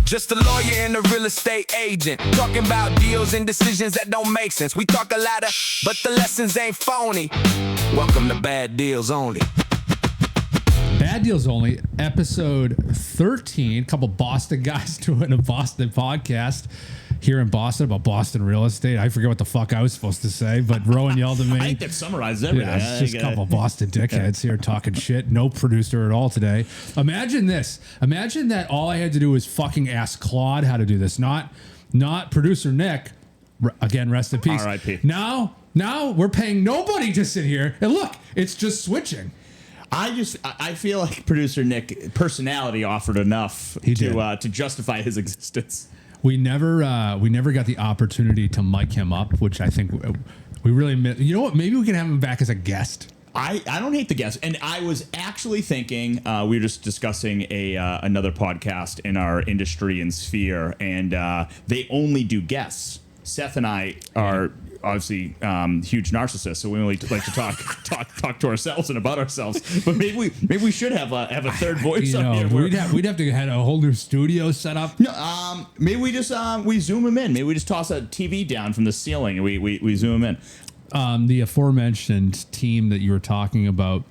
Just a lawyer and a real estate agent, talking about deals and decisions that don't make sense. We talk a lot but the lessons ain't phony. Welcome to Bad Deals Only. Bad Deals Only, episode 13. A couple Boston guys doing a Boston podcast here in Boston about Boston real estate. I forget what the fuck I was supposed to say, but Rowan yelled at me. I think that summarizes everything. Yeah, it's just a couple Boston dickheads here talking shit. No producer at all today. Imagine this. Imagine that all I had to do was fucking ask Claude how to do this, not producer Nick. Again, rest in peace. R.I.P. Now we're paying nobody to sit here, and look, it's just switching. I feel like producer Nick personality offered enough to justify his existence. We never got the opportunity to mic him up, which I think we really missed. You know what? Maybe we can have him back as a guest. I don't hate the guest, and I was actually thinking we were just discussing another podcast in our industry and sphere, and they only do guests. Seth and I are obviously huge narcissists, so we only like to talk to ourselves and about ourselves. But maybe we should have a third voice up here. We'd have to have a whole new studio set up. No, maybe we just we zoom him in. Maybe we just toss a TV down from the ceiling and we zoom him in. The aforementioned team that you were talking about,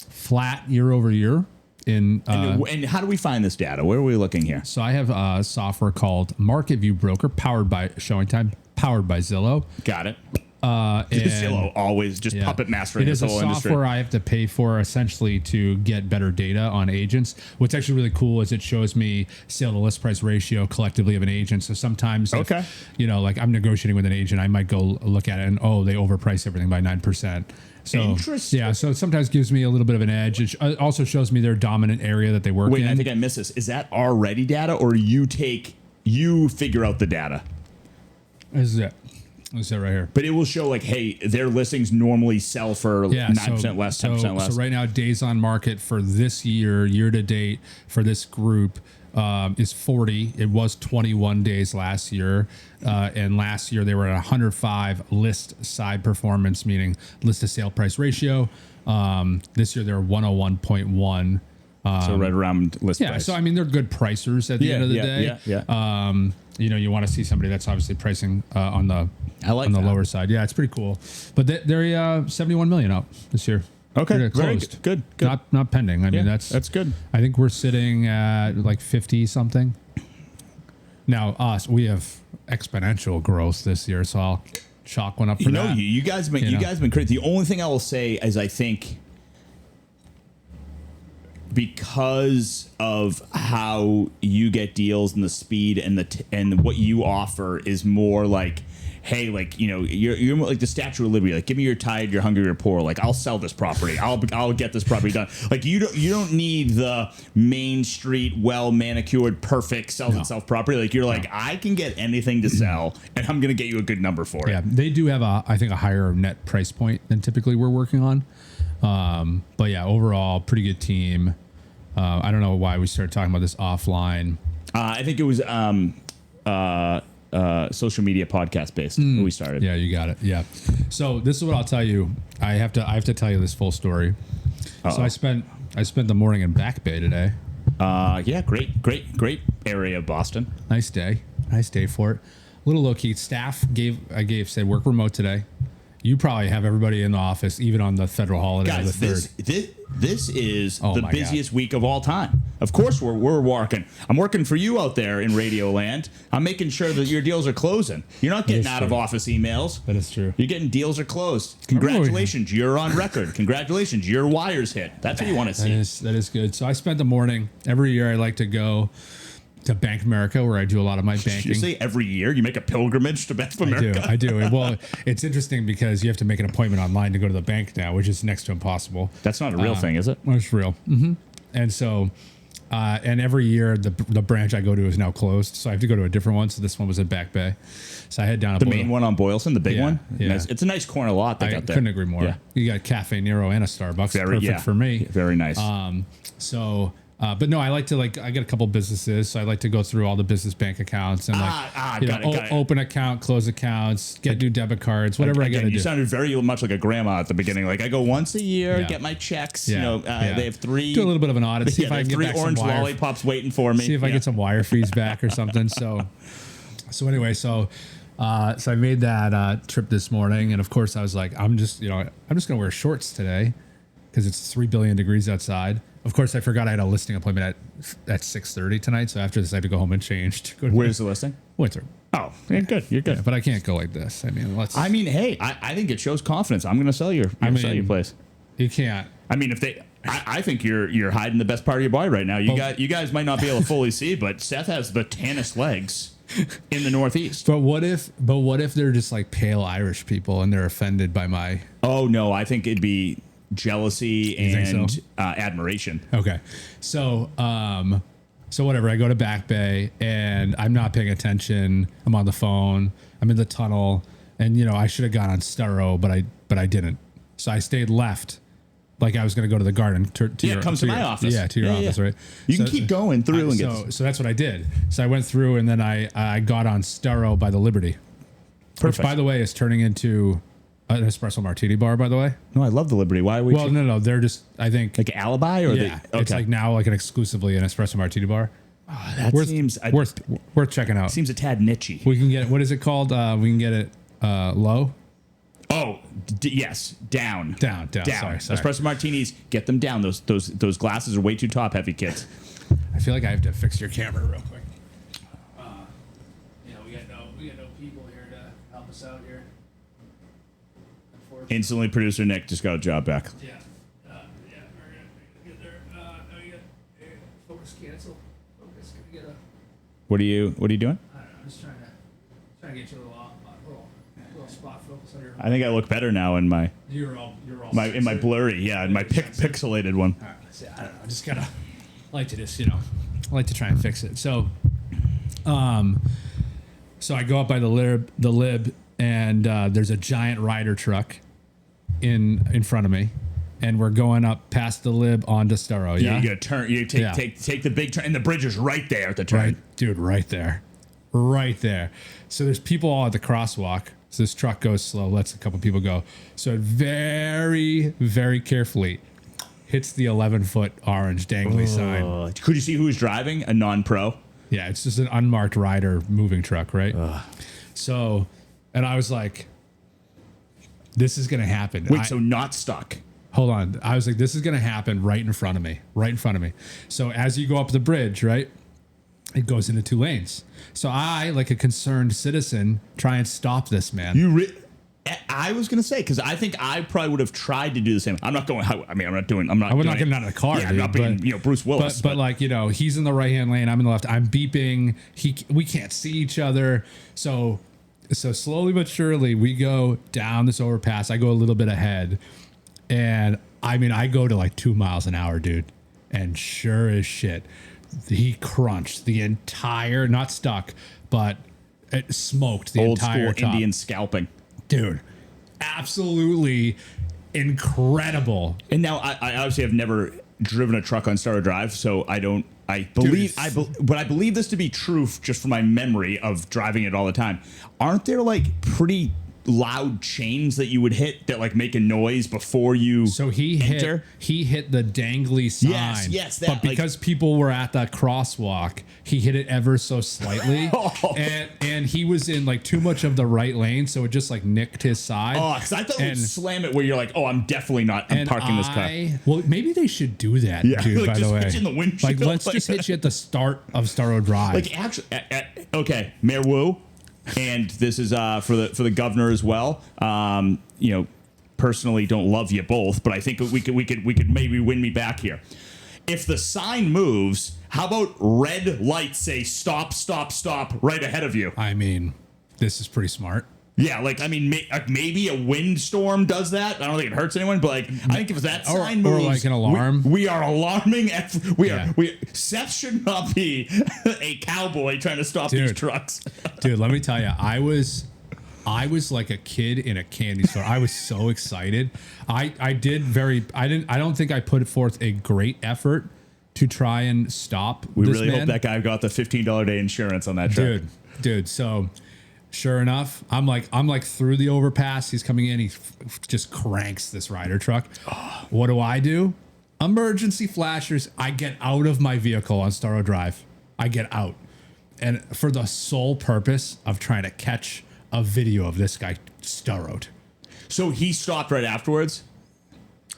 flat year over year. And how do we find this data? Where are we looking here? So I have a software called Market View Broker, powered by ShowingTime, powered by Zillow. Got it. Zillow always just puppet mastering this whole industry. It is a software I have to pay for essentially to get better data on agents. What's actually really cool is it shows me sale to list price ratio collectively of an agent. So sometimes, if, like I'm negotiating with an agent, I might go look at it and they overprice everything by 9%. So, interesting. Yeah, so it sometimes gives me a little bit of an edge. It also shows me their dominant area that they work in. Wait, I think I missed this. Is that already data, or you figure out the data? This is it. This is it right here. But it will show like, hey, their listings normally sell for 9% less, 10% less. So right now, days on market for this year to date for this group is 40. It was 21 days last year. And last year they were at 105 list side performance, meaning list to sale price ratio. This year they're 101.1. So right around list price. Yeah, so I mean, they're good pricers at the end of the day. Yeah. You want to see somebody that's obviously pricing on the lower side. Yeah, it's pretty cool. But they're 71 million out this year. Okay, very good. Not pending. I mean, that's good. I think we're sitting at like 50 something. Now we have exponential growth this year, so I'll chalk one up for that. You guys have been crazy. The only thing I will say is I think because of how you get deals and the speed and what you offer is more like, hey, like, you're like the Statue of Liberty. Like, give me your tired, you're hungry, you're poor. Like, I'll sell this property. I'll get this property done. Like, you don't need the Main Street, well manicured, perfect sells itself property. Like, you're like, I can get anything to sell, and I'm gonna get you a good number for it. Yeah, they do have I think a higher net price point than typically we're working on. But yeah, overall, pretty good team. I don't know why we started talking about this offline. I think it was social media podcast based when we started. Yeah, you got it. Yeah. So this is what I'll tell you. I have to tell you this full story. Uh-oh. So I spent the morning in Back Bay today. Yeah, great area of Boston. Nice day for it. A little low key. Staff said work remote today. You probably have everybody in the office, even on the federal holiday. Guys, the 3rd. This is the busiest week of all time. Of course, we're working. I'm working for you out there in Radio Land. I'm making sure that your deals are closing. You're not getting out of office emails. That is true. You're getting deals are closed. Congratulations, you're on record. Congratulations, your wires hit. That's what you want to see. That is good. So I spent the morning. Every year I like to go to Bank of America, where I do a lot of my banking. You say every year you make a pilgrimage to Bank of America? I do. Well, it's interesting because you have to make an appointment online to go to the bank now, which is next to impossible. That's not a real thing, is it? Well, it's real. Mm-hmm. And so, and every year the branch I go to is now closed, so I have to go to a different one. So this one was at Back Bay. So I head down the main one on Boylston, the big one. Yeah. It's a nice corner lot they got there. Couldn't agree more. Yeah. You got Cafe Nero and a Starbucks. Perfect for me. Very nice. So But no, I like to I got a couple businesses, so I like to go through all the business bank accounts and got it. Open account, close accounts, get new debit cards, whatever I got to do. You sounded very much like a grandma at the beginning. Like I go once a year, get my checks. They have 3. Do a little bit of an audit. See if I can get 3 back orange some wire, lollipops waiting for me. See if I get some wire fees back or something. So anyway, so I made that trip this morning, and of course I was like, I'm just gonna wear shorts today because it's 3 billion degrees outside. Of course, I forgot I had a listing appointment at 6:30 tonight. So after this, I have to go home and change. Where's the listing? Winter. Oh, you're good. You're good. Yeah, but I can't go like this. I mean, hey, I think it shows confidence. I'm going to sell your place. You can't. I mean, I think you're hiding the best part of your body right now. You guys might not be able to fully see, but Seth has the tannest legs in the Northeast. But what if they're just like pale Irish people and they're offended by my? Oh no, I think it'd be jealousy and so? Admiration. Okay, so whatever. I go to Back Bay and I'm not paying attention. I'm on the phone. I'm in the tunnel, and I should have gone on Storrow, but I didn't. So I stayed left. Like I was going to go to the garden. To my office. Yeah, to your office, right? You can keep going through. So that's what I did. So I went through, and then I got on Storrow by the Liberty. Perfect. Which, by the way, is turning into an espresso martini bar, by the way. No, I love the Liberty. Why are we? Well, no. They're just, I think. Like Alibi? Or yeah. It's like now like an exclusively an espresso martini bar. Oh, that seems... Worth checking out. Seems a tad niche-y. We can get it. What is it called? We can get it low. Oh, yes. Down. Down. Sorry. Espresso martinis, get them down. Those glasses are way too top heavy, kids. I feel like I have to fix your camera real quick. We got no people here to help us out here. Instantly, producer Nick just got a job back. Yeah. We're gonna get there. We got focus cancel. Focus. Gonna get a. What are you doing? I don't know. I'm just trying to get you a little spot focus on your. I think I look better now in my. You're all. In my blurry, in my pixelated one. All right, I don't know. I just gotta like to just I like to try and fix it. So, so I go up by the lib, and there's a giant rider truck in front of me, and we're going up past the lib onto Storrow. Yeah, you gotta turn. You take the big turn, and the bridge is right there at the turn. Right, dude, right there. So there's people all at the crosswalk. So this truck goes slow, lets a couple people go. So it very, very carefully hits the 11-foot orange dangly sign. Could you see who was driving? A non-pro? Yeah, it's just an unmarked rider moving truck, right? So, and I was like, this is going to happen. Wait, so not stuck? Hold on. I was like, this is going to happen right in front of me. So as you go up the bridge, right, it goes into 2 lanes. So I, like a concerned citizen, try and stop this man. I was gonna say, because I think I probably would have tried to do the same. I'm not going. I mean, I'm not getting out of the car. Yeah, I'm not being Bruce Willis. But like he's in the right hand lane. I'm in the left. I'm beeping. We can't see each other. So slowly but surely we go down this overpass. I go a little bit ahead, and I mean I go to like 2 miles an hour, dude. And sure as shit, he crunched the entire, not stuck, but it smoked the entire old school top. Indian scalping. Dude, absolutely incredible. And now I obviously have never driven a truck on Storrow Drive, so I believe this to be true just from my memory of driving it all the time. Aren't there like pretty loud chains that you would hit that like make a noise before you enter? He hit the dangly sign. Yes, but because people were at that crosswalk, he hit it ever so slightly. and he was in like too much of the right lane, so it just like nicked his side. Oh, because I thought it would slam it where you're like, oh, I'm definitely not. I'm parking this car. Well, maybe they should do that, dude. Like by the way, hit you in the windshield. Like, let's just hit you at the start of Storrow Drive. Like, actually, okay, Mayor Wu. And this is for the governor as well. Personally, don't love you both, but I think we could maybe win me back here. If the sign moves, how about red lights say stop, stop, stop right ahead of you? I mean, this is pretty smart. Yeah, like I mean, maybe a windstorm does that. I don't think it hurts anyone, but like I think if that sign moves, or like an alarm, we are alarming. Seth should not be a cowboy trying to stop these trucks. Dude, let me tell you, I was like a kid in a candy store. I was so excited. I don't think I put forth a great effort to try and stop We this really man. hope that guy got the $15 a day insurance on that truck. Dude. So sure enough, I'm like through the overpass. He's coming in. He just cranks this Ryder truck. What do? Emergency flashers. I get out of my vehicle on Storrow Drive. I get out. And for the sole purpose of trying to catch a video of this guy Storrowed. So he stopped right afterwards?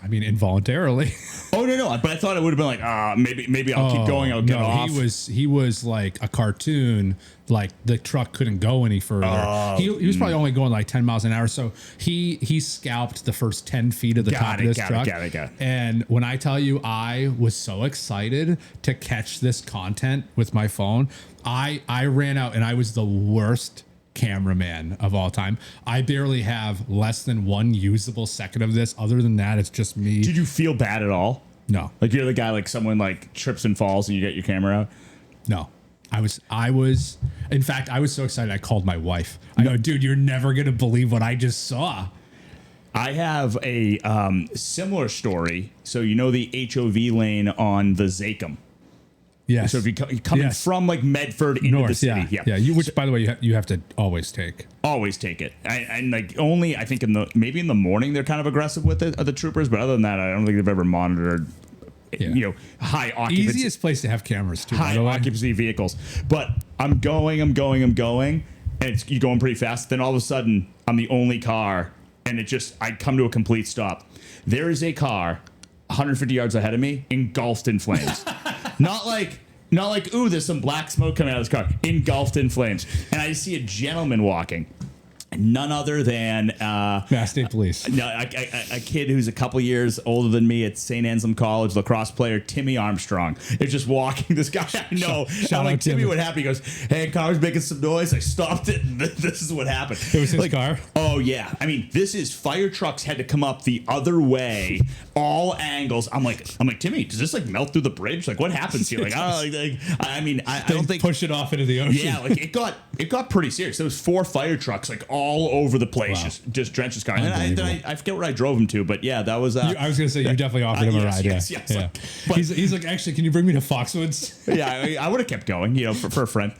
I mean, involuntarily. Oh, no. But I thought it would have been like, maybe I'll keep going. I'll get off. He was like a cartoon. Like the truck couldn't go any further. He was probably only going like 10 miles an hour. So he scalped the first 10 feet of the top of this truck. Got it. And when I tell you, I was so excited to catch this content with my phone. I ran out and I was the worst cameraman of all time. I barely have less than one usable second of this. Other than that, it's just me. Did you feel bad at all? No. Like you're the guy, like someone like trips and falls and you get your camera out? No. I was in fact, I was so excited I called my wife. I go, dude, you're never gonna believe what I just saw. I have a similar story. So you know the HOV lane on the Zakim. Yes. So if you're coming from like Medford into North, the city, yeah. Which, by the way, you have to always take. Always take it. And like only I think maybe in the morning they're kind of aggressive with it, the troopers. But other than that, I don't think they've ever monitored. You know, high occupancy. Easiest place to have cameras too. High occupancy vehicles. But I'm going, and you're going pretty fast. Then all of a sudden, I'm the only car, and I come to a complete stop. There is a car 150 yards ahead of me, engulfed in flames. Not like, ooh, there's some black smoke coming out of this car. Engulfed in flames. And I see a gentleman walking. None other than Mass State Police. A kid who's a couple years older than me at St. Anselm College, lacrosse player Timmy Armstrong is just walking. This guy I know. I'm like, Timmy, what happened? He goes, hey, car's making some noise. I stopped it, and this is what happened. It was his car? Oh, yeah. I mean, this is fire trucks had to come up the other way, all angles. I'm like, Timmy, does this like melt through the bridge? Like, what happens here? Like, I don't think push it off into the ocean. Yeah, like it got pretty serious. There was 4 fire trucks like all over the place, Wow. just drenched his car. And I forget where I drove him to, but yeah, that was. I was gonna say you definitely offered him a ride. Yes. Yeah. But, he's like, actually, can you bring me to Foxwoods? Yeah, I would have kept going, for a friend.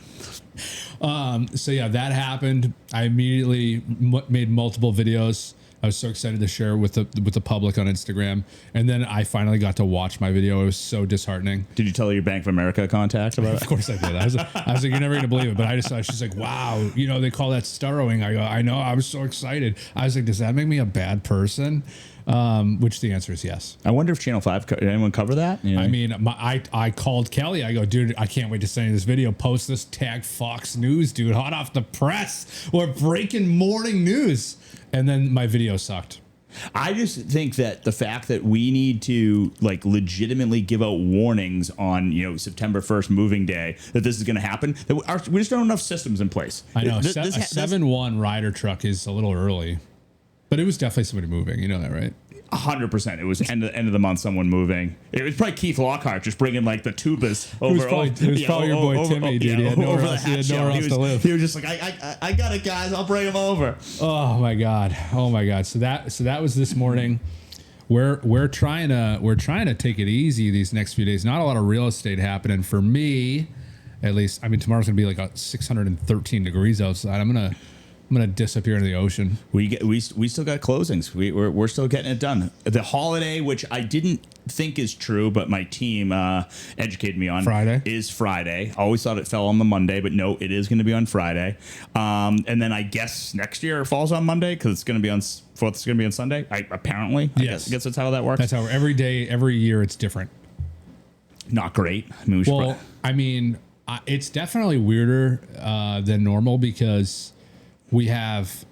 So yeah, that happened. I immediately made multiple videos. I was so excited to share with the public on Instagram, and then I finally got to watch my video. It was so disheartening. Did you tell your Bank of America contact about it? Of course I did. I was like, you're never gonna believe it, but I just thought, she's like, wow, they call that starrowing. I go, I know. I was so excited. I was like, does that make me a bad person? Which the answer is yes. I wonder if Channel 5 did anyone cover that? I mean, I called Kelly. I go, dude, I can't wait to send you this video. Post this, tag Fox News, dude. Hot off the press. Or breaking morning news. And then my video sucked. I just think that the fact that we need to like legitimately give out warnings on September 1st moving day that this is going to happen, that we just don't have enough systems in place. I know. A 7-1 Ryder truck is a little early, but it was definitely somebody moving. You know that, right? 100%. It was end of the month, someone moving. It was probably Keith Lockhart just bringing like the tubas over. It was probably your boy Timmy, dude. He had nowhere else to live. He was just like, I got it, guys. I'll bring him over. Oh my god. So that was this morning. We're trying to take it easy these next few days. Not a lot of real estate happening for me, at least. I mean, tomorrow's gonna be like 613 degrees outside. I'm gonna disappear into the ocean. We still got closings. We're still getting it done. The holiday, which I didn't think is true, but my team educated me on, is Friday. Always thought it fell on the Monday, but no, it is going to be on Friday. And then I guess next year it falls on Monday because it's going to be on 4th. It's going to be on Sunday. I guess that's how that works. That's how every year it's different. Not great. I mean, it's definitely weirder than normal because we have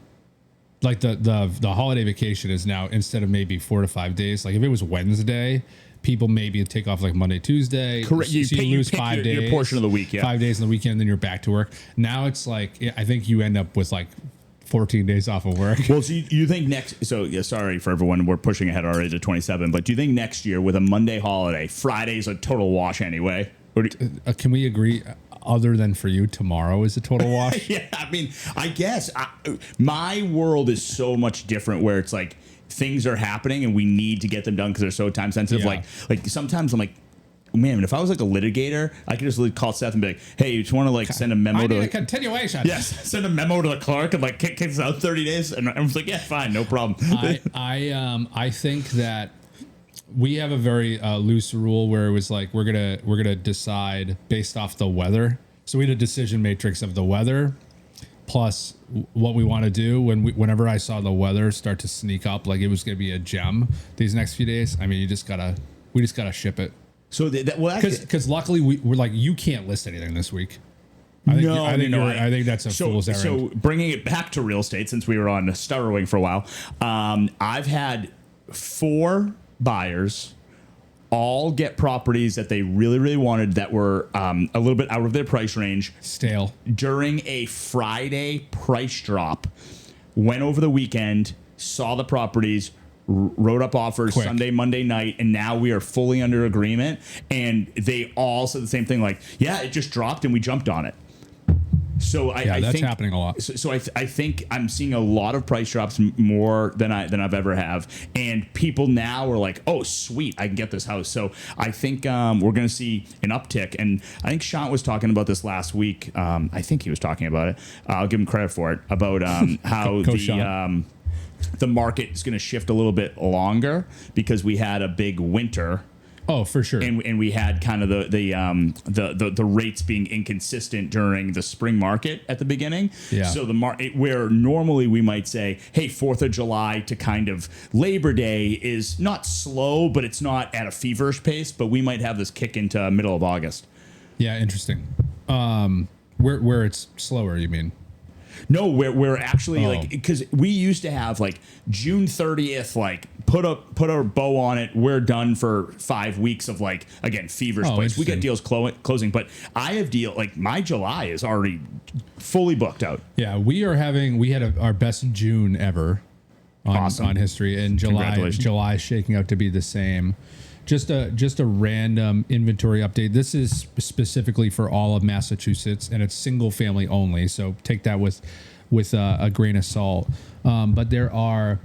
like the holiday vacation is now, instead of maybe 4 to 5 days, like if it was Wednesday, people maybe take off like Monday, Tuesday. Correct. You lose 5 days. Your portion of the week, yeah. 5 days on the weekend, then you're back to work. Now it's like, I think you end up with like 14 days off of work. Well, so you think sorry for everyone, we're pushing ahead already to 27, but do you think next year with a Monday holiday, Friday's a total wash anyway? Or can we agree? Other than for you, tomorrow is a total wash. Yeah, I mean, I guess my world is so much different where it's like things are happening and we need to get them done because they're so time sensitive. Yeah. Like sometimes I'm like, man, if I was like a litigator, I could just call Seth and be like, hey, you just want to like send a memo to a continuation. Yes, send a memo to the clerk and like kick us out 30 days. And I was like, yeah, fine, no problem. I think that we have a very loose rule where it was like we're gonna decide based off the weather. So we had a decision matrix of the weather plus what we want to do. Whenever I saw the weather start to sneak up, like it was gonna be a gem these next few days. I mean, we just gotta ship it. So because luckily we're like, you can't list anything this week. I think that's a fool's errand. So bringing it back to real estate, since we were on Storrowing for a while, I've had 4 buyers all get properties that they really, really wanted that were a little bit out of their price range. Stale. During a Friday price drop, went over the weekend, saw the properties, wrote up offers Quick. Sunday, Monday night, and now we are fully under agreement. And they all said the same thing, like, yeah, it just dropped and we jumped on it. So I that's think happening a lot. So I think I'm seeing a lot of price drops more than I've ever have, and people now are like, oh sweet, I can get this house. So I think we're going to see an uptick, and I think Sean was talking about this last week. I think he was talking about it. I'll give him credit for it about how the market is going to shift a little bit longer because we had a big winter. Oh, for sure. And we had kind of the rates being inconsistent during the spring market at the beginning. Yeah. So the market where normally we might say, hey, 4th of July to kind of Labor Day is not slow, but it's not at a feverish pace. But we might have this kick into middle of August. Yeah, interesting. Where it's slower, you mean? No, we're actually like, because we used to have like June 30th, like put a bow on it. We're done for 5 weeks of like, again, feverish place. We get deals closing, but I have like my July is already fully booked out. Yeah, we had our best June ever on history, and July is shaking out to be the same. Just a random inventory update. This is specifically for all of Massachusetts, and it's single family only. So take that with a grain of salt. But there are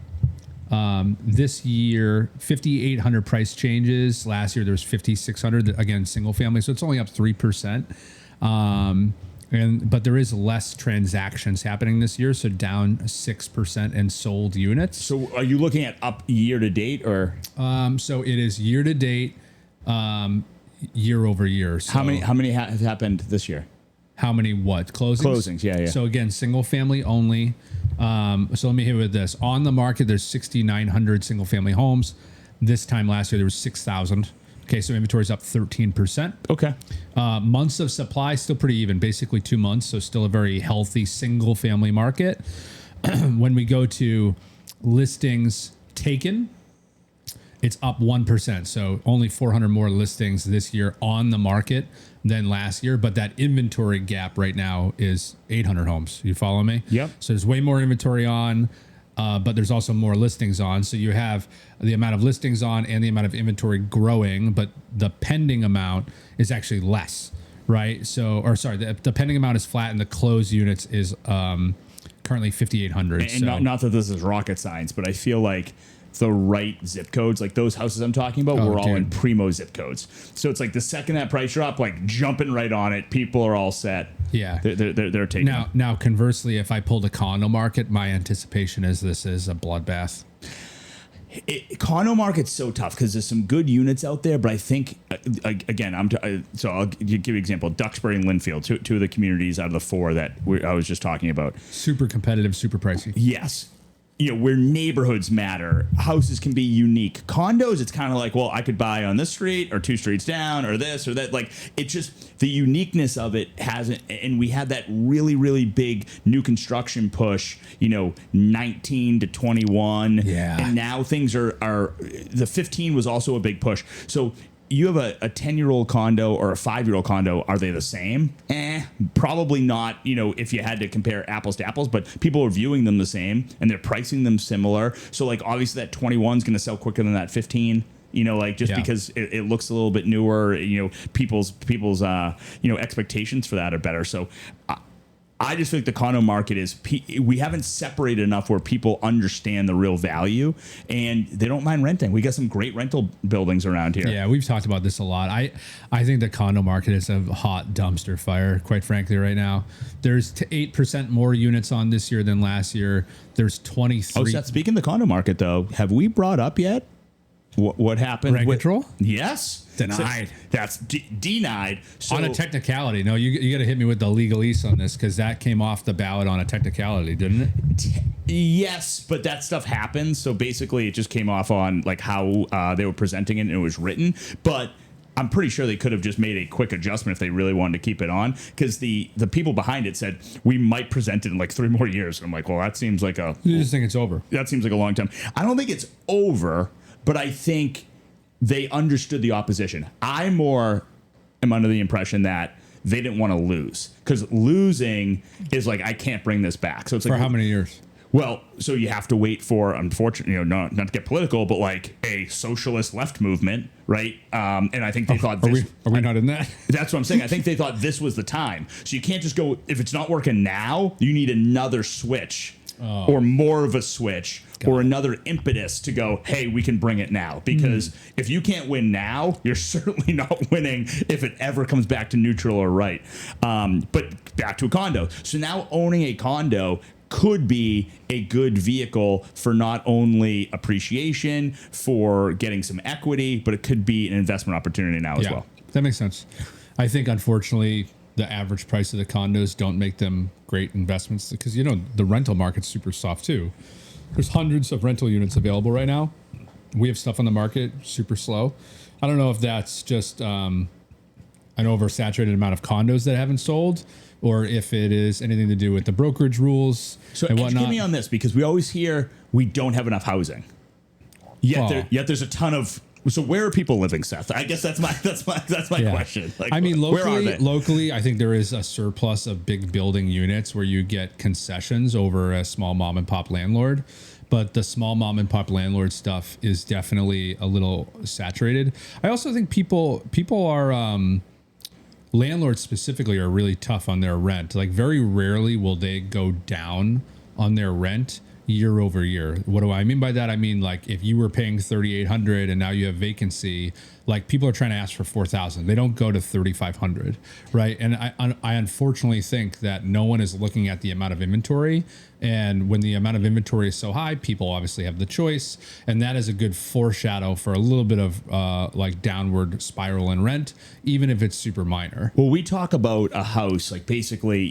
this year 5,800 price changes. Last year there was 5,600. Again, single family. So it's only up 3%. But there is less transactions happening this year, so down 6% in sold units. So are you looking at up year to date or? So it is year to date, year over year. So how many have happened this year? How many what? Closings, yeah. So again, single family only. So let me hit with this. On the market, there's 6,900 single family homes. This time last year, there was 6,000. Okay, so inventory is up 13%. Okay. Months of supply still pretty even, basically 2 months. So still a very healthy single family market. When we go to listings taken, it's up 1%. So only 400 more listings this year on the market than last year. But that inventory gap right now is 800 homes. You follow me? Yep. So there's way more inventory on. But there's also more listings on. So you have the amount of listings on and the amount of inventory growing, but the pending amount is actually less, right? So, the pending amount is flat and the closed units is currently 5,800. And not that this is rocket science, but I feel like the right zip codes, like those houses I'm talking about, were all in primo zip codes. So it's like the second that price drop, like jumping right on it, people are all set. Yeah, they're taking. Now, conversely, if I pulled a condo market, my anticipation is this is a bloodbath. Condo market's so tough because there's some good units out there, but I think again, so I'll give you an example: Duxbury and Linfield, two of the communities out of the 4 that I was just talking about. Super competitive, super pricey. Yes. Where neighborhoods matter, houses can be unique. Condos, it's kind of like, well, I could buy on this street or 2 streets down or this or that. Like, it's just the uniqueness of it hasn't. And we had that really, really big new construction push, 19 to 21. Yeah. And now things are the 15 was also a big push. So you have a 10-year-old condo or a 5-year-old condo. Are they the same? Probably not, if you had to compare apples to apples, but people are viewing them the same and they're pricing them similar. So like obviously that 21 is going to sell quicker than that 15, because it looks a little bit newer, people's expectations for that are better. So I just think the condo market is, we haven't separated enough where people understand the real value and they don't mind renting. We got some great rental buildings around here. Yeah, we've talked about this a lot. I think the condo market is a hot dumpster fire, quite frankly, right now. There's 8% more units on this year than last year. There's 23. Oh, Seth, speaking of the condo market, though, have we brought up yet what happened? Rent control? Yes. Denied. So that's denied. So, On a technicality. No, you got to hit me with the legalese on this because that came off the ballot on a technicality, didn't it? Yes, but that stuff happens. So basically, it just came off on like how they were presenting it and it was written. But I'm pretty sure they could have just made a quick adjustment if they really wanted to keep it on, because the people behind it said we might present it in like 3 more years. And I'm like, well, that seems like You just think it's over? That seems like a long time. I don't think it's over, but I think they understood the opposition. I more am under the impression that they didn't want to lose, because losing is like, I can't bring this back. So it's like, For how many years? Well, so you have to wait for, unfortunately, not to get political, but like a socialist left movement, right? And I think they thought Are we not in that? That's what I'm saying. I think they thought this was the time. So you can't just go, if it's not working now, you need another switch or more of a switch or another impetus to go, hey, we can bring it now. Because if you can't win now, you're certainly not winning if it ever comes back to neutral or right. But back to a condo. So now owning a condo could be a good vehicle for not only appreciation, for getting some equity, but it could be an investment opportunity now as well. That makes sense. I think, unfortunately, the average price of the condos don't make them great investments because, the rental market's super soft too. There's hundreds of rental units available right now. We have stuff on the market, super slow. I don't know if that's just an oversaturated amount of condos that haven't sold, or if it is anything to do with the brokerage rules and whatnot. Educate me on this, because we always hear we don't have enough housing. Yet there's a ton of. So where are people living, Seth? I guess that's my question. Like, I mean, where are they? locally, I think there is a surplus of big building units where you get concessions over a small mom and pop landlord. But the small mom and pop landlord stuff is definitely a little saturated. I also think people are landlords specifically are really tough on their rent. Like, very rarely will they go down on their rent year over year. What do I mean by that? I mean, like, if you were paying $3,800 and now you have vacancy, like, people are trying to ask for $4,000. They don't go to $3,500, right? And I unfortunately think that no one is looking at the amount of inventory. And when the amount of inventory is so high, people obviously have the choice, and that is a good foreshadow for a little bit of like downward spiral in rent, even if it's super minor. Well, we talk about a house, like, basically,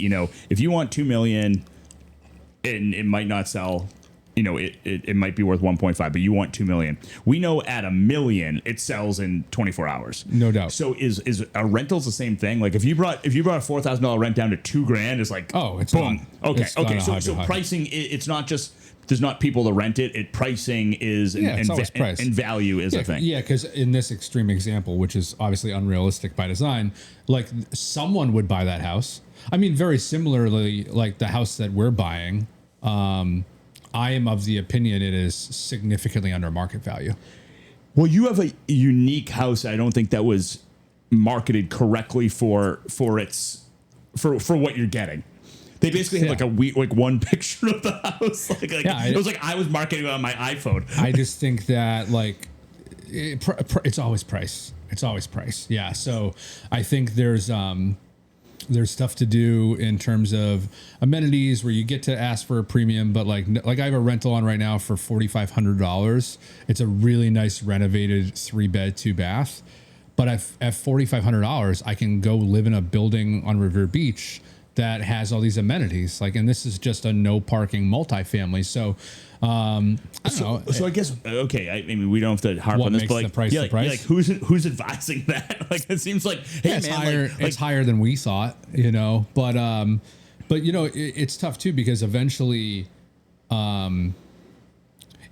if you want $2 million. And it might not sell, it might be worth 1.5, but you want 2 million. We know at $1 million it sells in 24 hours. No doubt. So is a rentals the same thing? Like, if you brought a $4,000 rent down to $2,000, it's like, it's boom. not. Okay. It's not So pricing, it's not just there's not people to rent it. Pricing is it's always price. And value is a thing. Yeah, because in this extreme example, which is obviously unrealistic by design, like, someone would buy that house. I mean, very similarly, like the house that we're buying. I am of the opinion it is significantly under market value. Well, you have a unique house. I don't think that was marketed correctly for what you're getting. They basically had like one picture of the house. It was like I was marketing it on my iPhone. I just think that, like, it's always price. It's always price. Yeah. So I think there's stuff to do in terms of amenities where you get to ask for a premium, but like I have a rental on right now for $4,500. It's a really nice renovated 3-bed, 2-bath. But at $4,500, I can go live in a building on Revere Beach that has all these amenities. Like, and this is just a no parking multifamily. So, I don't know. So I guess, okay. I mean, we don't have to harp What on this, makes but like, the price the price? like who's advising that? Like, it seems like, hey, it's man, higher. It's higher than we thought, but it's tough too, because eventually,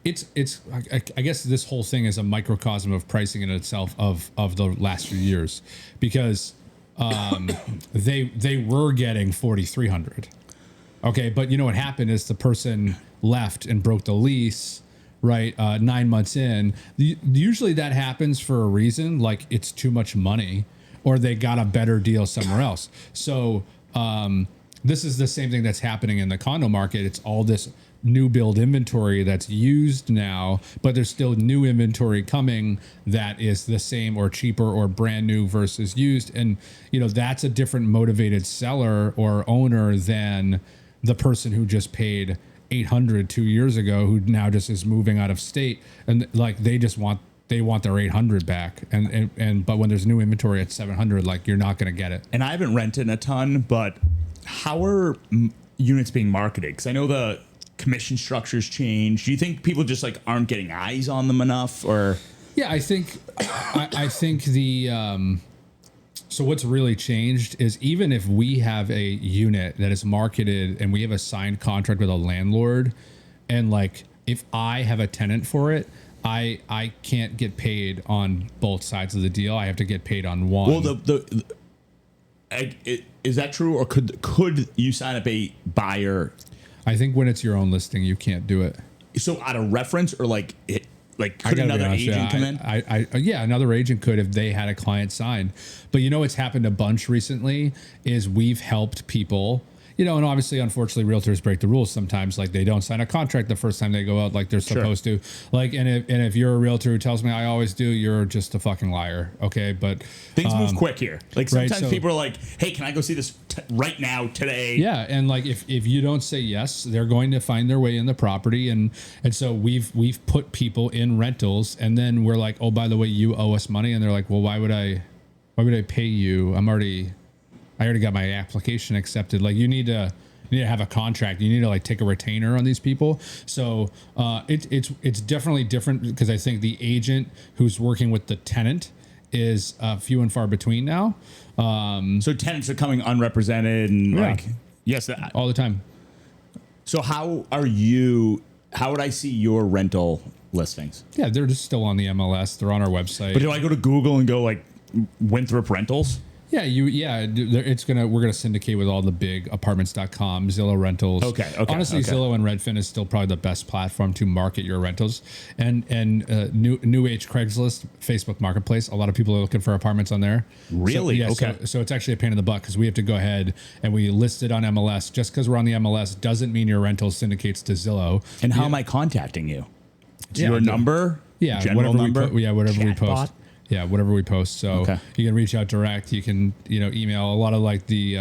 it's I guess this whole thing is a microcosm of pricing in itself of the last few years, because they were getting $4,300. Okay, but what happened is the person left and broke the lease, right? 9 months in. Usually that happens for a reason, like it's too much money, or they got a better deal somewhere else. So this is the same thing that's happening in the condo market. It's all this new build inventory that's used now, but there's still new inventory coming that is the same or cheaper or brand new versus used. And, you know, that's a different motivated seller or owner than the person who just paid 800 2 years ago, who now just is moving out of state. And like, they want their 800 back. And but when there's new inventory at 700, like, you're not going to get it. And I haven't rented a ton, but how are units being marketed? Because I know the commission structures change. Do you think people just like aren't getting eyes on them enough? Or yeah, I think the so what's really changed is, even if we have a unit that is marketed and we have a signed contract with a landlord, and like, if I have a tenant for it, I can't get paid on both sides of the deal. I have to get paid on one. Well, is that true, or could you sign up a buyer? I think when it's your own listing, you can't do it. So out of reference, or like it, like could another agent come in? Yeah, another agent could if they had a client signed. But you know what's happened a bunch recently is we've helped people. You know, and obviously, unfortunately, realtors break the rules sometimes. Like, they don't sign a contract the first time they go out like they're supposed to. Like, and if you're a realtor who tells me I always do, you're just a fucking liar. Okay, but things move quick here. Like, sometimes people are like, "Hey, can I go see this right now today?" Yeah, and like, if you don't say yes, they're going to find their way in the property, and so we've put people in rentals, and then we're like, "Oh, by the way, you owe us money," and they're like, "Well, why would I pay you? I already got my application accepted." Like, you need to have a contract. You need to like take a retainer on these people. So it's definitely different, because I think the agent who's working with the tenant is few and far between now. So tenants are coming unrepresented and like, yes, all the time. So how would I see your rental listings? Yeah, they're just still on the MLS. They're on our website. But do I go to Google and go like Winthrop Rentals? Yeah, we're gonna syndicate with all the big apartments.com, Zillow Rentals. Okay. Honestly, Zillow and Redfin is still probably the best platform to market your rentals. And new age Craigslist, Facebook Marketplace. A lot of people are looking for apartments on there. Really? So it's actually a pain in the butt, because we have to go ahead and we list it on MLS. Just because we're on the MLS doesn't mean your rental syndicates to Zillow. And how am I contacting you? Your number? Yeah, general number. Whatever we post. Yeah, whatever we post. So you can reach out direct. You can, email. A lot of like the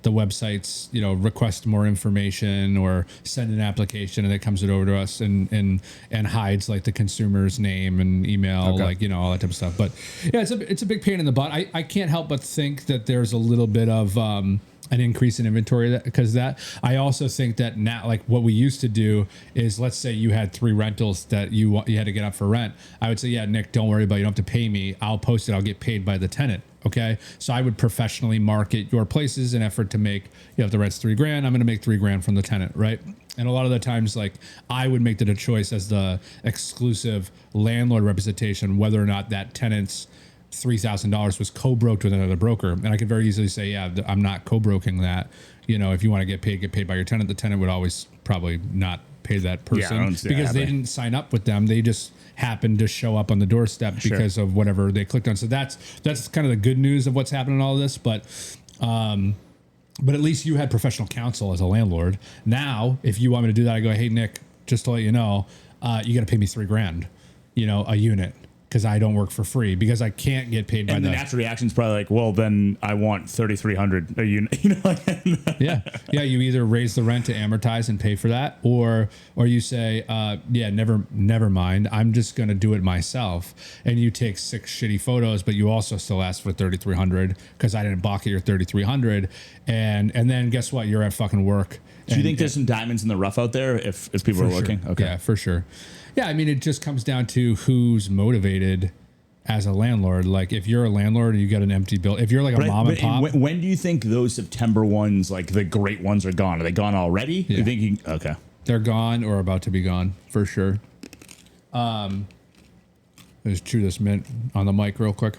websites, request more information or send an application, and it comes over to us and hides like the consumer's name and email, all that type of stuff. But yeah, it's a big pain in the butt. I can't help but think that there's a little bit of an increase in inventory because that. I also think that now, like, what we used to do is, let's say you had 3 rentals that you had to get up for rent. I would say, yeah, Nick, don't worry about it. You don't have to pay me. I'll post it. I'll get paid by the tenant. Okay. So I would professionally market your places in effort to make, if the rent's $3,000, I'm going to make $3,000 from the tenant. Right. And a lot of the times, like, I would make the choice as the exclusive landlord representation, whether or not that tenant's $3,000 was co-broked with another broker. And I could very easily say, yeah, I'm not co-broking that. If you want to get paid by your tenant. The tenant would always probably not pay that person because they didn't sign up with them. They just happened to show up on the doorstep because of whatever they clicked on. So that's kind of the good news of what's happening in all of this. But at least you had professional counsel as a landlord. Now, if you want me to do that, I go, hey, Nick, just to let you know, you got to pay me $3,000, a unit. Because I don't work for free, because I can't get paid by the natural reaction is probably like, well, then I want $3,300 a unit. Yeah. You either raise the rent to amortize and pay for that, or you say, never mind. I'm just going to do it myself. And you take 6 shitty photos, but you also still ask for $3,300 because I didn't balk at your $3,300. And then guess what? You're at fucking work. Do you think there's some diamonds in the rough out there if people are looking? Okay. Yeah, for sure. Yeah, I mean, it just comes down to who's motivated as a landlord. Like, if you're a landlord and you got an empty building, if you're like a mom and pop. When do you think those September ones, like the great ones, are gone? Are they gone already? Yeah. You think okay. They're gone or about to be gone, for sure. Just chew this mint on the mic real quick.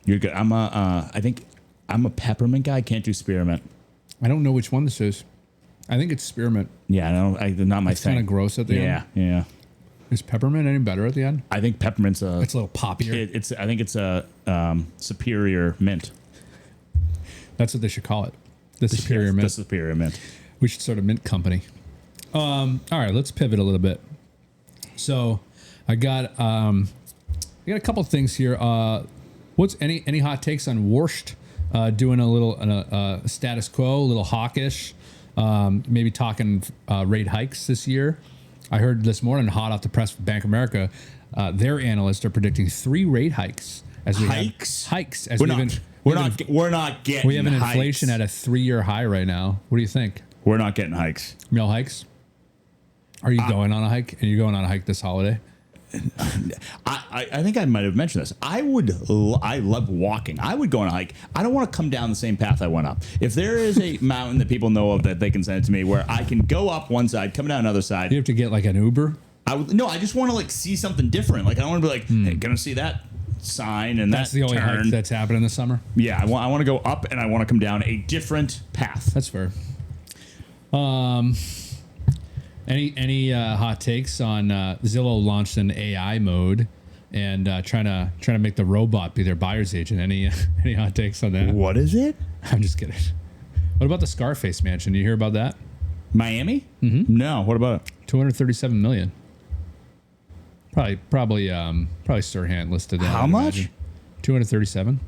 You're good. I think I'm a peppermint guy. I can't do spearmint. I don't know which one this is. I think it's spearmint. Yeah, not my thing. It's kind of gross at the end. Yeah. Is peppermint any better at the end? I think peppermint's it's a little poppier. I think it's a superior mint. That's what they should call it. The Superior Mint. The Superior Mint. We should start a mint company. All right, let's pivot a little bit. So I got a couple things here. What's any hot takes on Warsht doing a little status quo, a little hawkish, maybe talking rate hikes this year? I heard this morning, hot off the press, Bank of America, their analysts are predicting 3 rate hikes. As we Hikes? Hikes. As We're not getting. we have an hikes. inflation at a 3-year high right now. What do you think? We're not getting hikes. No hikes? Are you going on a hike? Are you going on a hike this holiday? I think I might have mentioned this. I love walking. I would go on a hike. I don't want to come down the same path I went up. If there is a mountain that people know of that they can send it to me where I can go up one side, come down another side. You have to get like an Uber? I just want to like see something different. Like I don't want to be like, hey, gonna see that sign and That's that the only turn. hike that's happening this summer? Yeah, I want to go up and I want to come down a different path. That's fair. Any hot takes on Zillow launched an AI mode and trying to make the robot be their buyer's agent? Any hot takes on that? What is it? I'm just kidding. What about the Scarface mansion? You hear about that? Miami? Mm-hmm. No. What about it? $237 million. Probably Sirhan listed that. How much? 237.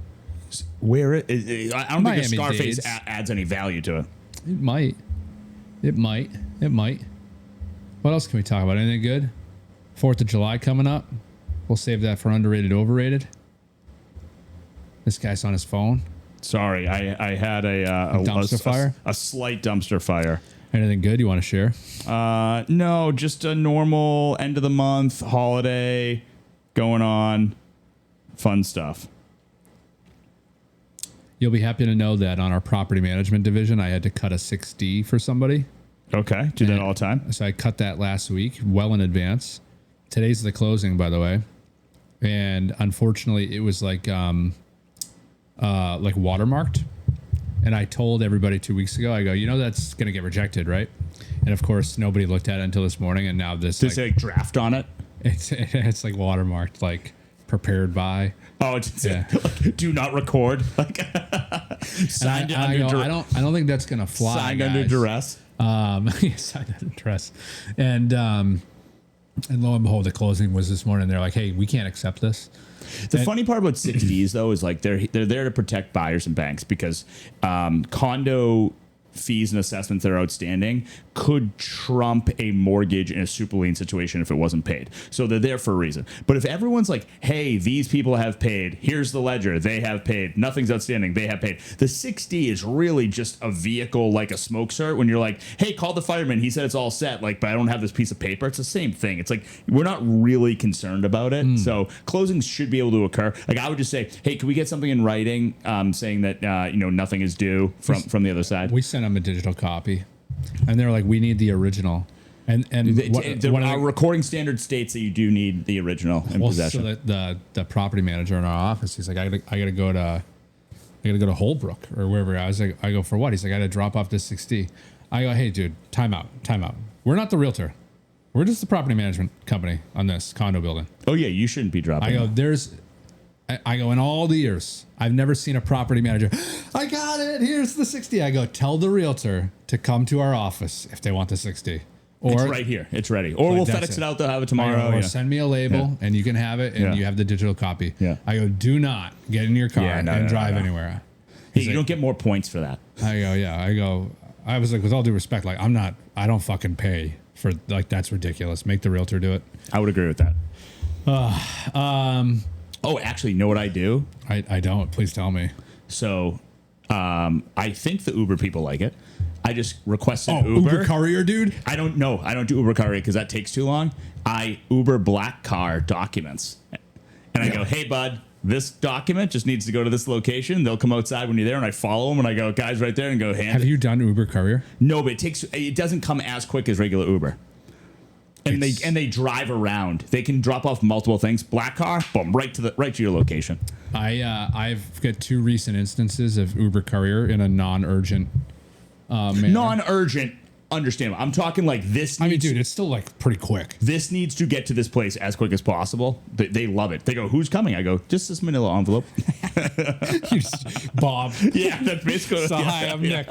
Where it? I don't think the Scarface Miami-Dades. Adds any value to it. It might. What else can we talk about? Anything good? 4th of July coming up. We'll save that for underrated, overrated. This guy's on his phone. Sorry, I had a dumpster fire. A slight dumpster fire. Anything good you want to share? No, just a normal end of the month holiday going on. Fun stuff. You'll be happy to know that on our property management division, I had to cut a 6D for somebody. Okay, do that all the time. So I cut that last week, well in advance. Today's the closing, by the way. And unfortunately, it was like watermarked. And I told everybody 2 weeks ago, I go, that's going to get rejected, right? And of course, nobody looked at it until this morning. And now this, does it say like draft on it? It's like watermarked, like prepared by. Oh, it's like, do not record. Like signed I don't think that's going to fly. Signed guys. under duress. Signed under duress. And lo and behold, the closing was this morning. They're like, hey, we can't accept this. The funny part about 6Ds though is like they're there to protect buyers and banks because condo fees and assessments that are outstanding could trump a mortgage in a super lien situation if it wasn't paid. So they're there for a reason. But if everyone's like, hey, these people have paid, here's the ledger, they have paid, nothing's outstanding, they have paid. The 6D is really just a vehicle like a smoke cert when you're like, hey, call the fireman, he said it's all set, like, but I don't have this piece of paper. It's the same thing. It's like we're not really concerned about it. So closings should be able to occur. Like I would just say, hey, can we get something in writing saying that nothing is due from the other side? We sent them a digital copy. And they're like, we need the original. And our recording standard states that you do need the original in possession. So the property manager in our office, he's like, I gotta go to Holbrook or wherever. I was like, I go for what? He's like, I gotta drop off this 60. I go, hey dude, time out. We're not the realtor. We're just the property management company on this condo building. Oh yeah, you shouldn't be dropping. I go, in all the years, I've never seen a property manager. I got it. Here's the 60. I go, tell the realtor to come to our office if they want the 60. Or it's right here. It's ready. Or we'll FedEx it out. They'll have it tomorrow. Or send me a label and you can have it and you have the digital copy. Yeah. I go, do not get in your car and drive anywhere. Hey, you don't get more points for that. I go, yeah. I was like, with all due respect, like I don't fucking pay for, like, that's ridiculous. Make the realtor do it. I would agree with that. Oh, actually, you know what I do? I don't. Please tell me. So, I think the Uber people like it. I just requested Uber. Courier, dude? I don't know. I don't do Uber Courier because that takes too long. I Uber black car documents. And I go, hey, bud, this document just needs to go to this location. They'll come outside when you're there, and I follow them, and I go, guys, right there, and go, hand Have it. you done Uber Courier? No, but it doesn't come as quick as regular Uber. And they drive around. They can drop off multiple things. Black car, boom, right to your location. I've got 2 recent instances of Uber Courier in a non-urgent manner. Non-urgent. understandable. I'm talking like this. I mean, dude, it's still like pretty quick. This needs to get to this place as quick as possible. They love it. They go, "Who's coming?" I go, "Just this manila envelope." You just, Bob. Yeah, that's basically. So yeah, hi, I'm yeah. Nick.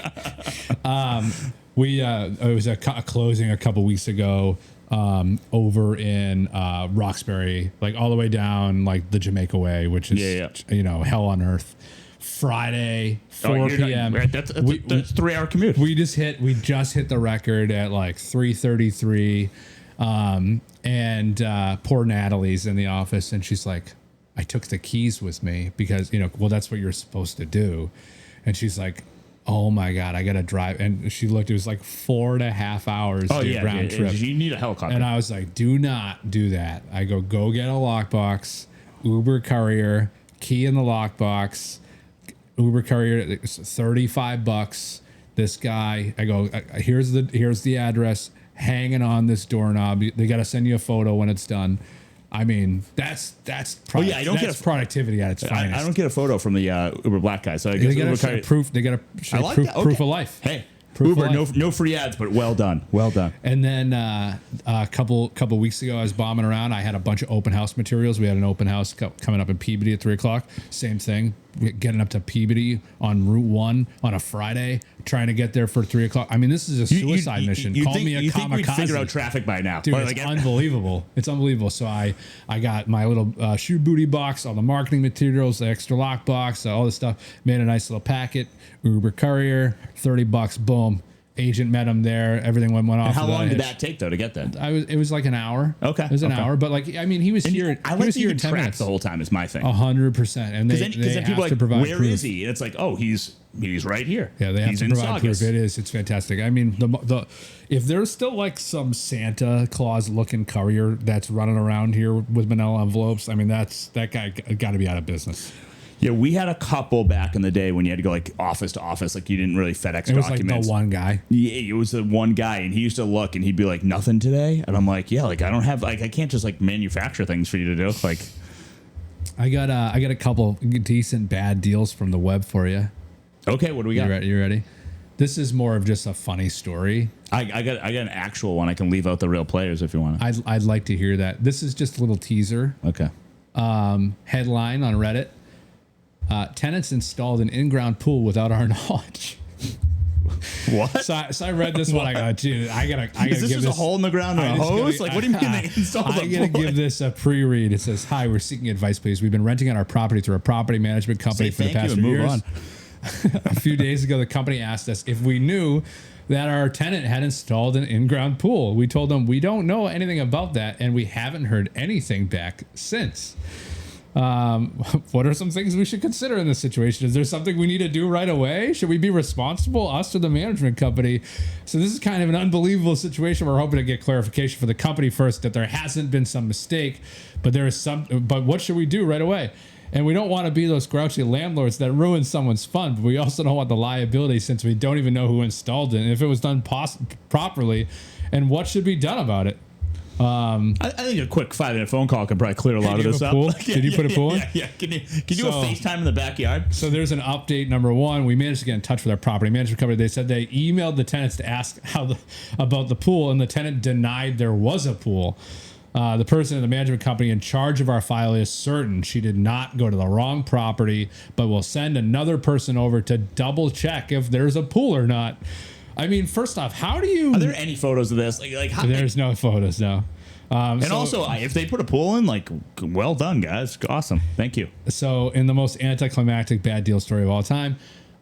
It was a closing a couple weeks ago over in Roxbury, like all the way down like the Jamaica way, which is you know, hell on earth. Friday, 4 p.m. That's a 3-hour commute. We just hit the record at like 3:33, and poor Natalie's in the office, and she's like, I took the keys with me because, you know, well, that's what you're supposed to do, and she's like, oh my God, I gotta drive, and she looked, it was like 4.5 hours round trip. You need a helicopter. And I was like, do not do that. I go get a lockbox, Uber Courier, key in the lockbox. Uber Courier, $35. This guy, I go, here's the address, hanging on this doorknob. They got to send you a photo when it's done. I mean, that's productivity at its finest. I don't get a photo from the Uber black guy, so I guess they got to show proof. They got to show proof of life. Hey, Uber, no free ads, but well done. And then a couple weeks ago, I was bombing around. I had a bunch of open house materials. We had an open house coming up in Peabody at 3:00. Same thing, getting up to Peabody on Route 1 on a Friday, trying to get there for 3:00. I mean, this is a suicide mission. Call me a kamikaze. Think we'd figure out traffic by now, dude? It's unbelievable. It's unbelievable. So I got my little shoe booty box, all the marketing materials, the extra lock box, all this stuff. Made a nice little packet. Uber Courier, $30. Boom. Agent met him there. Everything went off. And how long did that take though to get there? It was like an hour. Okay, it was an hour, but like I mean, he was here. I like to track minutes. The whole time is my thing. 100%. And they then people have are to provide where proof. is he? And it's like, oh, he's right here. Yeah, they have to provide proof. It's fantastic. I mean, the if there's still like some Santa Claus looking courier that's running around here with manila envelopes, I mean, that guy got to be out of business. Yeah, we had a couple back in the day when you had to go like office to office, like you didn't really FedEx documents. It was like the one guy. Yeah, it was the one guy, and he used to look, and he'd be like, "Nothing today," and I'm like, "Yeah, like I don't have, like I can't just like manufacture things for you to do." Like, I got a couple decent bad deals from the web for you. Okay, what do we got? You ready? This is more of just a funny story. I got an actual one. I can leave out the real players if you want. I'd like to hear that. This is just a little teaser. Okay. Headline on Reddit. Tenants installed an in-ground pool without our knowledge. What? So I read this one. I go, dude, I gotta is this give just this a hole in the ground or a hose? Like, what do you mean they installed a pool? I'm gonna give this a pre-read. It says, "Hi, we're seeking advice, please. We've been renting out our property through a property management company for the past few years. A few days ago, the company asked us if we knew that our tenant had installed an in-ground pool. We told them we don't know anything about that, and we haven't heard anything back since." What are some things we should consider in this situation? Is there something we need to do right away? Should we be responsible, us or the management company? So this is kind of an unbelievable situation. We're hoping to get clarification for the company first that there hasn't been some mistake, but but what should we do right away? And we don't want to be those grouchy landlords that ruin someone's fun, but we also don't want the liability since we don't even know who installed it and if it was done properly, and what should be done about it. I think a quick 5-minute phone call can probably clear a lot of this up. Did you put a pool in? Yeah. Can you do a FaceTime in the backyard? So there's an update. Number one, we managed to get in touch with our property management company. They said they emailed the tenants to ask about the pool, and the tenant denied there was a pool. The person in the management company in charge of our file is certain she did not go to the wrong property, but will send another person over to double check if there's a pool or not. I mean, first off, how do you... Are there any photos of this? Like how, there's no photos, no. And also, if they put a pool in, like, well done, guys. Awesome. Thank you. So, in the most anticlimactic bad deal story of all time,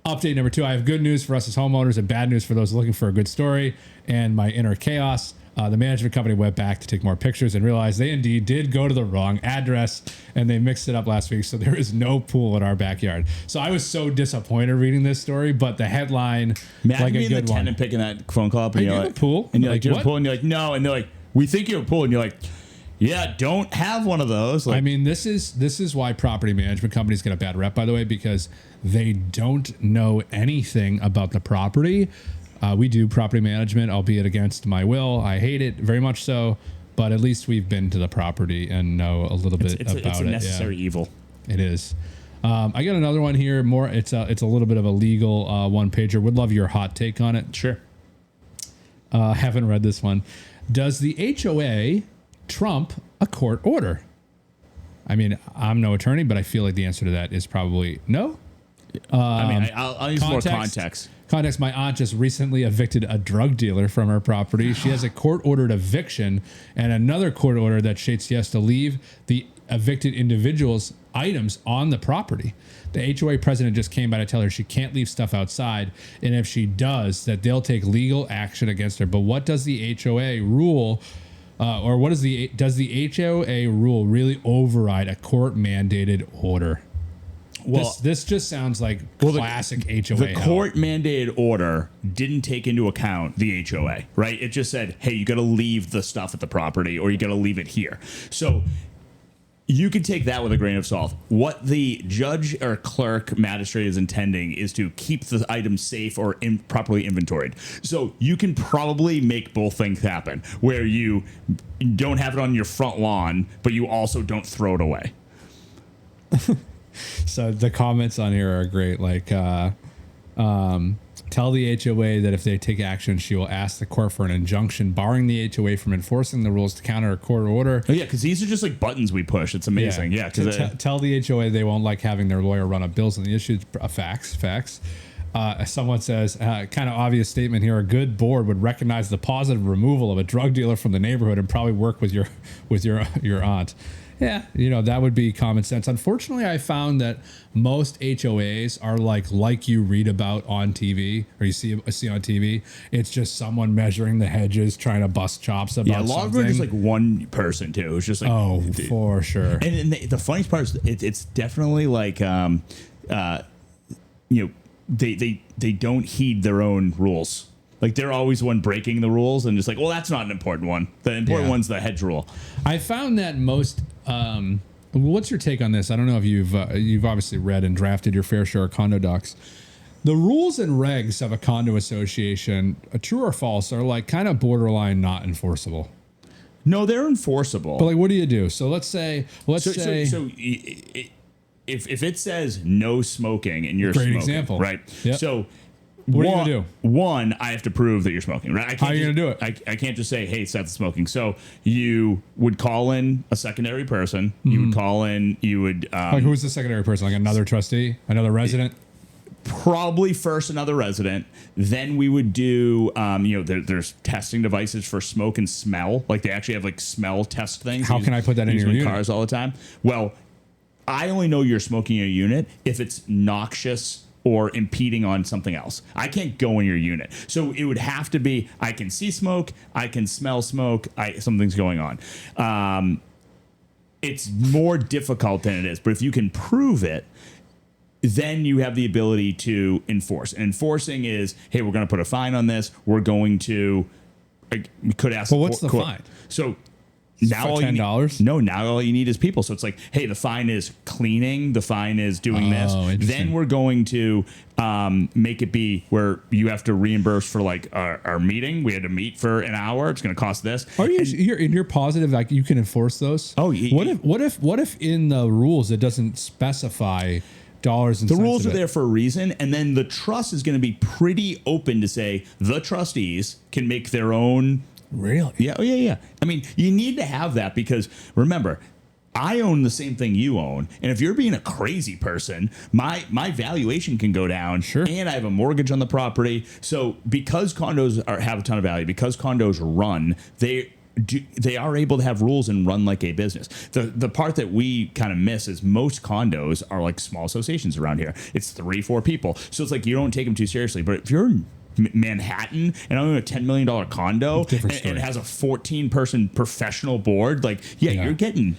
update number 2, I have good news for us as homeowners and bad news for those looking for a good story and my inner chaos. The management company went back to take more pictures and realized they indeed did go to the wrong address, and they mixed it up last week. So there is no pool in our backyard. So I was so disappointed reading this story, but the headline, Imagine like a good the tenant picking that phone call up, and you're like, pool, and you're like, do you have what? a pool? And you're like, no, and they're like, we think you have a pool, and you're like, yeah, don't have one of those. Like, I mean, this is why property management companies get a bad rep, by the way, because they don't know anything about the property. We do property management, albeit against my will. I hate it very much so, but at least we've been to the property and know a little bit about it. It's a necessary evil. It is. I got another one here. It's a little bit of a legal one pager. Would love your hot take on it. Sure. Haven't read this one. Does the HOA trump a court order? I mean, I'm no attorney, but I feel like the answer to that is probably no. I'll use more context. Context, my aunt just recently evicted a drug dealer from her property. She has a court-ordered eviction and another court order that states she has to leave the evicted individual's items on the property. The HOA president just came by to tell her she can't leave stuff outside, and if she does, that they'll take legal action against her. But what does the HOA rule, or what is does the HOA rule really override a court-mandated order? Well, this just sounds like classic HOA. The court mandated order didn't take into account the HOA, right? It just said, hey, you got to leave the stuff at the property or you got to leave it here. So you could take that with a grain of salt. What the judge or clerk magistrate is intending is to keep the items safe or properly inventoried. So you can probably make both things happen where you don't have it on your front lawn, but you also don't throw it away. So the comments on here are great. Like, tell the HOA that if they take action, she will ask the court for an injunction barring the HOA from enforcing the rules to counter a court order. Oh, yeah, because these are just like buttons we push. It's amazing. Yeah, tell the HOA they won't like having their lawyer run up bills on the issue. Facts. Someone says, kind of obvious statement here. A good board would recognize the positive removal of a drug dealer from the neighborhood and probably work with your aunt. Yeah, that would be common sense. Unfortunately, I found that most HOAs are like you read about on TV or you see on TV. It's just someone measuring the hedges, trying to bust chops about something. Yeah, a lot of them are just like one person too. It's just like for sure. And the funniest part is it's definitely like they don't heed their own rules. Like they're always one breaking the rules and just like, well, that's not an important one. The important one's the hedge rule. I found that most. What's your take on this? I don't know if you've obviously read and drafted your fair share of condo docs. The rules and regs of a condo association, true or false, are like kind of borderline not enforceable. No, they're enforceable. But like, what do you do? So let's say. If it says no smoking and you're great smoking, example, right? Yep. So. What are you going to do? One, I have to prove that you're smoking, right? How are you going to do it? I can't just say, hey, Seth's smoking. So you would call in a secondary person. Mm-hmm. You would call in, like who's the secondary person? Like another trustee? Another resident? Probably first another resident. Then we would do, there's testing devices for smoke and smell. Like they actually have like smell test things. How can I put that in your unit? Cars all the time. Well, I only know you're smoking in a unit if it's noxious or impeding on something else. I can't go in your unit. So it would have to be, I can see smoke, I can smell smoke, something's going on. It's more difficult than it is, but if you can prove it, then you have the ability to enforce. And enforcing is, hey, we're going to put a fine on this. We're going to, we could ask. Well, what's the fine? So now $10? Now all you need is people. So it's like, hey, the fine is cleaning. The fine is doing this. Then we're going to make it be where you have to reimburse for like our meeting. We had to meet for an hour. It's going to cost this. Are you're positive like you can enforce those? Oh, what if in the rules it doesn't specify dollars and cents? The rules are there for a reason, and then the trust is going to be pretty open to say the trustees can make their own. Really? Yeah. Oh, yeah. I mean, you need to have that because remember, I own the same thing you own, and if you're being a crazy person, my valuation can go down. Sure. And I have a mortgage on the property. So because condos have a ton of value, because condos run, they are able to have rules and run like a business. The part that we kind of miss is most condos are like small associations around here. It's 3-4 people, so it's like you don't take them too seriously. But if you're in Manhattan and I'm in a $10 million condo and it has a 14-person professional board, like you're getting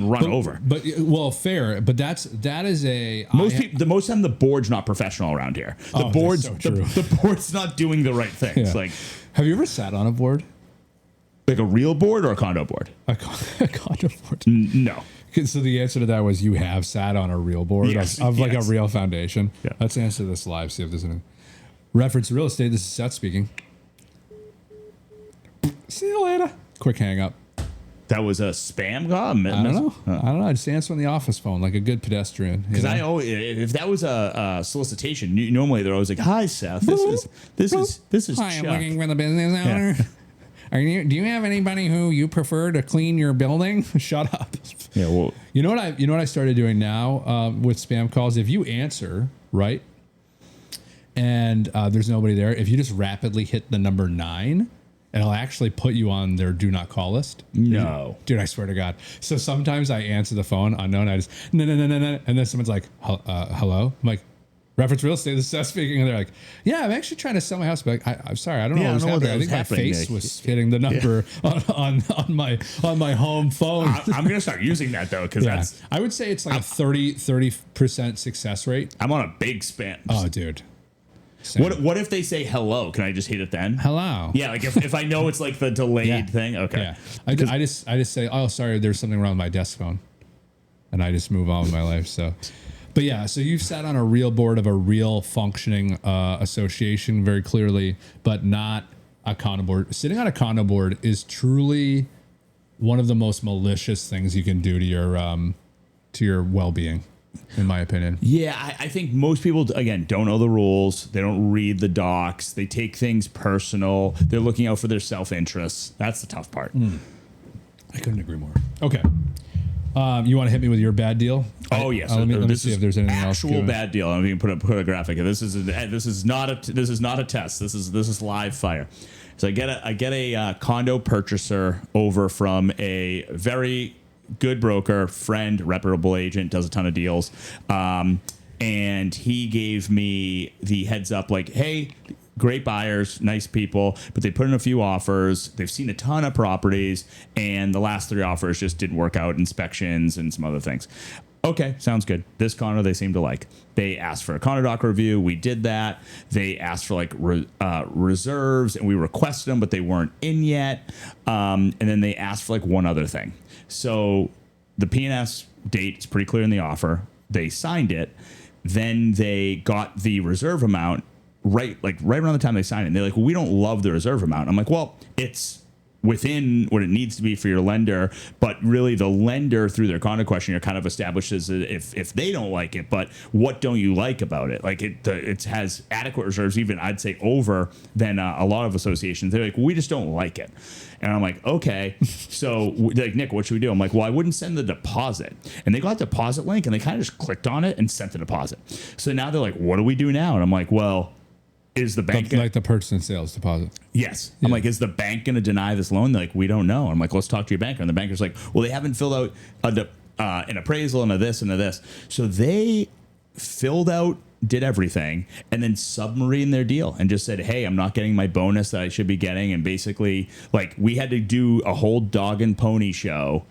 run over. But fair. But that is a most time the board's not professional around here. The board's so true. The board's not doing the right things. Yeah. Like, have you ever sat on a board? Like a real board or a condo board? A condo board. No. So the answer to that was you have sat on a real board of like a real foundation. Yeah. Let's answer this live. See if there's any reference real estate. This is Seth speaking. See you later. Quick hang up. That was a spam call? I don't know. I don't know. I just answer on the office phone like a good pedestrian. Because I always, if that was a solicitation, normally they're always like, "Hi, Seth. This is Hi, Chuck." I'm looking for the business owner. Do you have anybody who you prefer to clean your building? Shut up. Yeah. Well, You know what I started doing now with spam calls? If you answer, right, and there's nobody there, if you just rapidly hit the number 9, it'll actually put you on their do not call list. no. Dude, I swear to God. So sometimes I answer the phone unknown. I just no, and then someone's like, hello. I'm like, reference real estate. This is Seth speaking, and they're like, yeah, I'm actually trying to sell my house. But I'm sorry, I don't know what was happening. I think my face was hitting the number on my home phone. I'm gonna start using that though, because that's. I would say it's like a 30% success rate. I'm on a big spam. Oh, dude. Same. What if they say hello? Can I just hit it then? Hello. Yeah, like if I know it's like the delayed thing. Okay. Yeah. I just say, oh, sorry, there's something wrong with my desk phone, and I just move on with my life. So, but yeah, so you've sat on a real board of a real functioning association very clearly, but not a condo board. Sitting on a condo board is truly one of the most malicious things you can do to your well-being, in my opinion. Yeah, I think most people, again, don't know the rules. They don't read the docs. They take things personal. They're looking out for their self-interests. That's the tough part. I couldn't agree more. Okay. You want to hit me with your bad deal? Oh yes. Let me see if there's anything else. Actual bad deal. I'm going to put a graphic. This is not a test. This is live fire. So I get a condo purchaser over from a very good broker, friend, reputable agent, does a ton of deals. And he gave me the heads up like, hey, great buyers, nice people, but they put in a few offers. They've seen a ton of properties, and the last 3 offers just didn't work out, inspections and some other things. Okay, sounds good. This condo they seem to like. They asked for a condo doc review. We did that. They asked for like reserves, and we requested them, but they weren't in yet. And then they asked for like one other thing. So the P&S date is pretty clear in the offer. They signed it. Then they got the reserve amount right around the time they signed it. And they're like, well, we don't love the reserve amount. I'm like, well, it's within what it needs to be for your lender, but really the lender through their condo questionnaire kind of establishes if they don't like it, but what don't you like about it? Like it has adequate reserves, even I'd say over than a lot of associations. They're like, well, we just don't like it. And I'm like, okay. So like, Nick, what should we do? I'm like, well, I wouldn't send the deposit. And they got the deposit link and they kind of just clicked on it and sent the deposit. So now they're like, what do we do now? And I'm like, well, is the bank like the purchase and sales deposit? Yes. I'm like, is the bank going to deny this loan? They're like, we don't know. I'm like, let's talk to your banker. And the banker's like, well, they haven't filled out an appraisal and a this and a this. So they filled out, did everything, and then submarine their deal and just said, hey, I'm not getting my bonus that I should be getting. And basically, like, we had to do a whole dog and pony show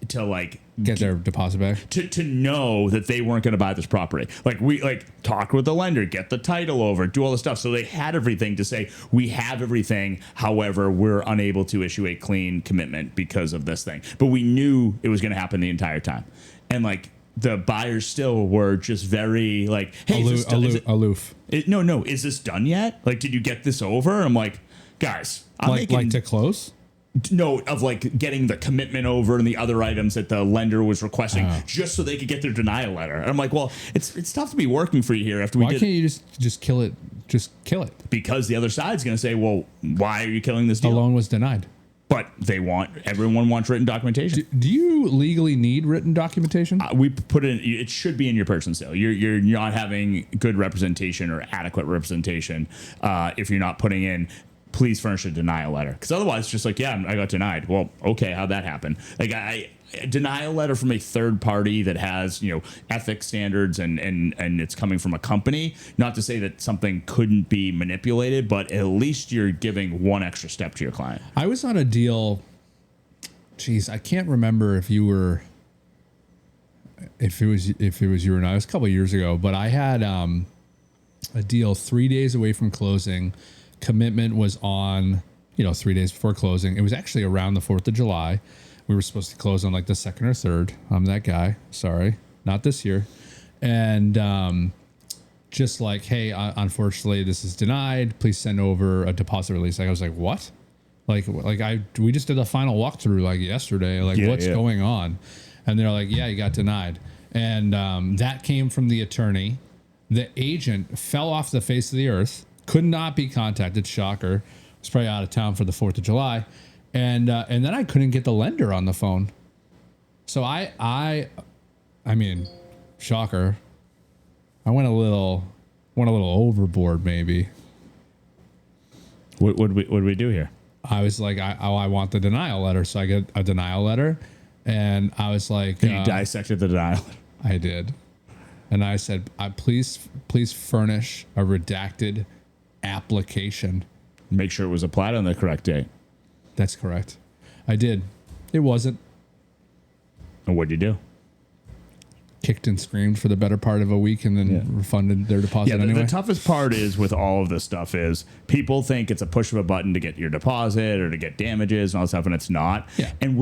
to like get their deposit back, to know that they weren't going to buy this property. Like, we talk with the lender, get the title over, do all the stuff. So they had everything to say, we have everything. However, we're unable to issue a clean commitment because of this thing. But we knew it was going to happen the entire time. And like, the buyers still were just very like, hey, aloof. No, is this done yet? Like, did you get this over? I'm like, guys, like to close. No, of like getting the commitment over and the other items that the lender was requesting just so they could get their denial letter. And I'm like, well, it's tough to be working for you here after we did. Why can't you just kill it? Just kill it. Because the other side's going to say, well, why are you killing this deal? The loan was denied. But everyone wants written documentation. Do you legally need written documentation? We put it should be in your purchase and sale. You're not having good representation or adequate representation if you're not putting in, please furnish a denial letter. Because otherwise, it's just like, yeah, I got denied. Well, okay, how'd that happen? Like, a denial letter from a third party that has, ethics standards and it's coming from a company. Not to say that something couldn't be manipulated, but at least you're giving one extra step to your client. I was on a deal. Geez, I can't remember if it was you or not. It was a couple of years ago, but I had a deal 3 days away from closing. Commitment was on, 3 days before closing. It was actually around the 4th of July. We were supposed to close on like the 2nd or 3rd. I'm that guy. Sorry. Not this year. And just like, hey, unfortunately, this is denied. Please send over a deposit release. I was like, what? We just did a final walkthrough like yesterday. Like, what's going on? And they're like, yeah, you got denied. And that came from the attorney. The agent fell off the face of the earth, could not be contacted. Shocker. Was probably out of town for the 4th of July. And then I couldn't get the lender on the phone. So I mean, shocker. I went a little overboard maybe. What did we do here? I was like, I want the denial letter. So I get a denial letter. And I was like, you dissected the denial. I did. And I said, please furnish a redacted application. Make sure it was applied on the correct date. That's correct. I did. It wasn't. And what'd you do? Kicked and screamed for the better part of a week and then refunded their deposit anyway. The toughest part is with all of this stuff is people think it's a push of a button to get your deposit or to get damages and all that stuff, and it's not. Yeah. And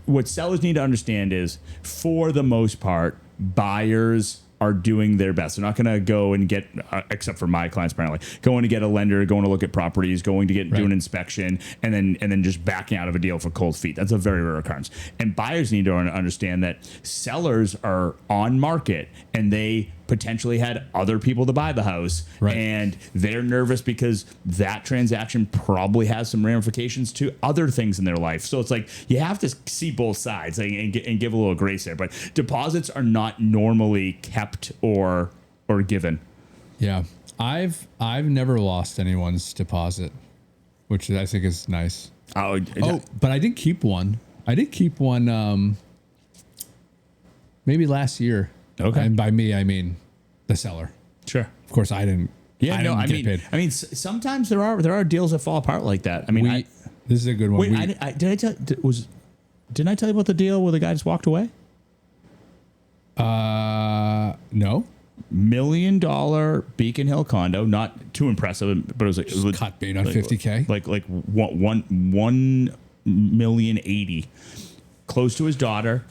what sellers need to understand is, for the most part, buyers are doing their best. They're not going to go and get, except for my clients apparently, going to get a lender, going to look at properties, going to do an inspection, and then just backing out of a deal for cold feet. That's a very rare occurrence. And buyers need to understand that sellers are on market and they potentially had other people to buy the house, and they're nervous because that transaction probably has some ramifications to other things in their life. So it's like you have to see both sides and give a little grace there. But deposits are not normally kept or given. Yeah, I've never lost anyone's deposit, which I think is nice. But I did keep one. Maybe last year. Okay. And by me, I mean the seller. Sure. Of course, I didn't. Yeah, I get paid. I mean, sometimes there are deals that fall apart like that. I mean, this is a good one. Wait, didn't I tell you about the deal where the guy just walked away? No. $1 million Beacon Hill condo, not too impressive, but it was cut bait on $50K. Like 1,080,000, close to his daughter.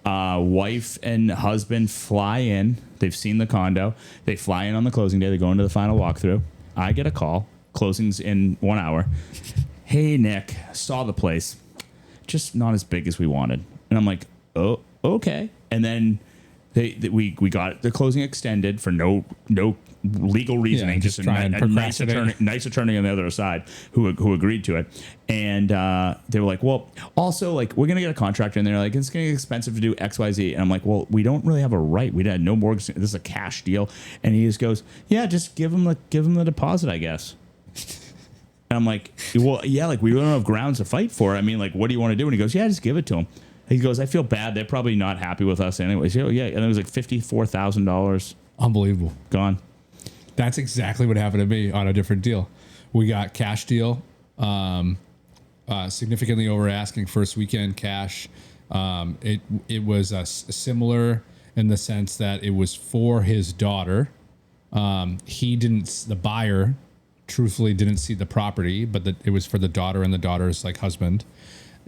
Wife and husband fly in. They've seen the condo. They fly in on the closing day. They go into the final walkthrough. I get a call. Closing's in 1 hour. Hey, Nick, saw the place. Just not as big as we wanted. And I'm like, oh, okay. And then we got the closing extended for no legal reasoning. Yeah, just a nice attorney on the other side who agreed to it. And they were like, well, also, like, we're going to get a contractor. And they're like, it's going to get expensive to do X, Y, Z. And I'm like, well, we don't really have a right. We had no mortgage. This is a cash deal. And he just goes, yeah, just give him the deposit, I guess. And I'm like, well, yeah, like, we don't have grounds to fight for. I mean, like, what do you want to do? And he goes, yeah, just give it to him. He goes, I feel bad. They're probably not happy with us anyways. Yeah. And it was like $54,000. Unbelievable. Gone. That's exactly what happened to me on a different deal. We got cash deal, significantly over asking first weekend cash. It was similar in the sense that it was for his daughter. The buyer truthfully didn't see the property, but it was for the daughter and the daughter's like husband.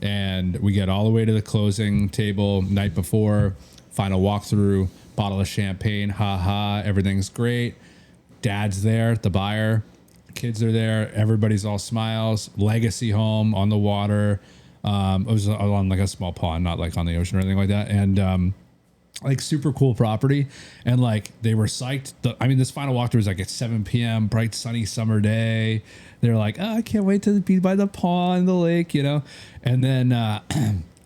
And we get all the way to the closing table night before, final walkthrough, bottle of champagne, everything's great. Dad's there, the buyer, kids are there, everybody's all smiles, legacy home on the water. It was on like a small pond, not like on the ocean or anything like that. And like super cool property. And like they were psyched. This final walkthrough was like at 7 p.m., bright sunny summer day. They're like, oh, I can't wait to be by the pond, the lake, you know? And then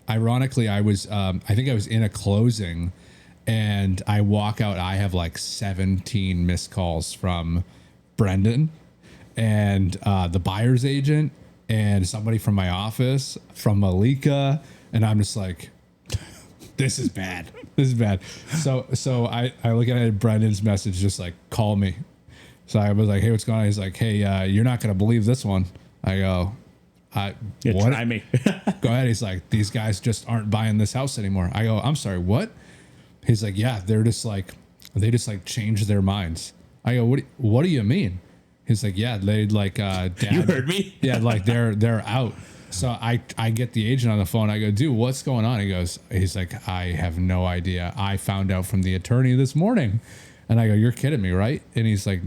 ironically, I think I was in a closing. And I walk out, I have like 17 missed calls from Brendan and the buyer's agent and somebody from my office, from Malika. And I'm just like, this is bad. This is bad. So I look at Brendan's message, just like, call me. So I was like, hey, what's going on? He's like, hey, you're not going to believe this one. I go, what? Try me. Go ahead. He's like, these guys just aren't buying this house anymore. I go, I'm sorry, what? He's like, yeah, they just changed their minds. I go, what do you mean? He's like, yeah, they like, dad. You heard me? Yeah, like they're out. So I get the agent on the phone. I go, dude, what's going on? He's like, I have no idea. I found out from the attorney this morning. And I go, you're kidding me, right? And he's like,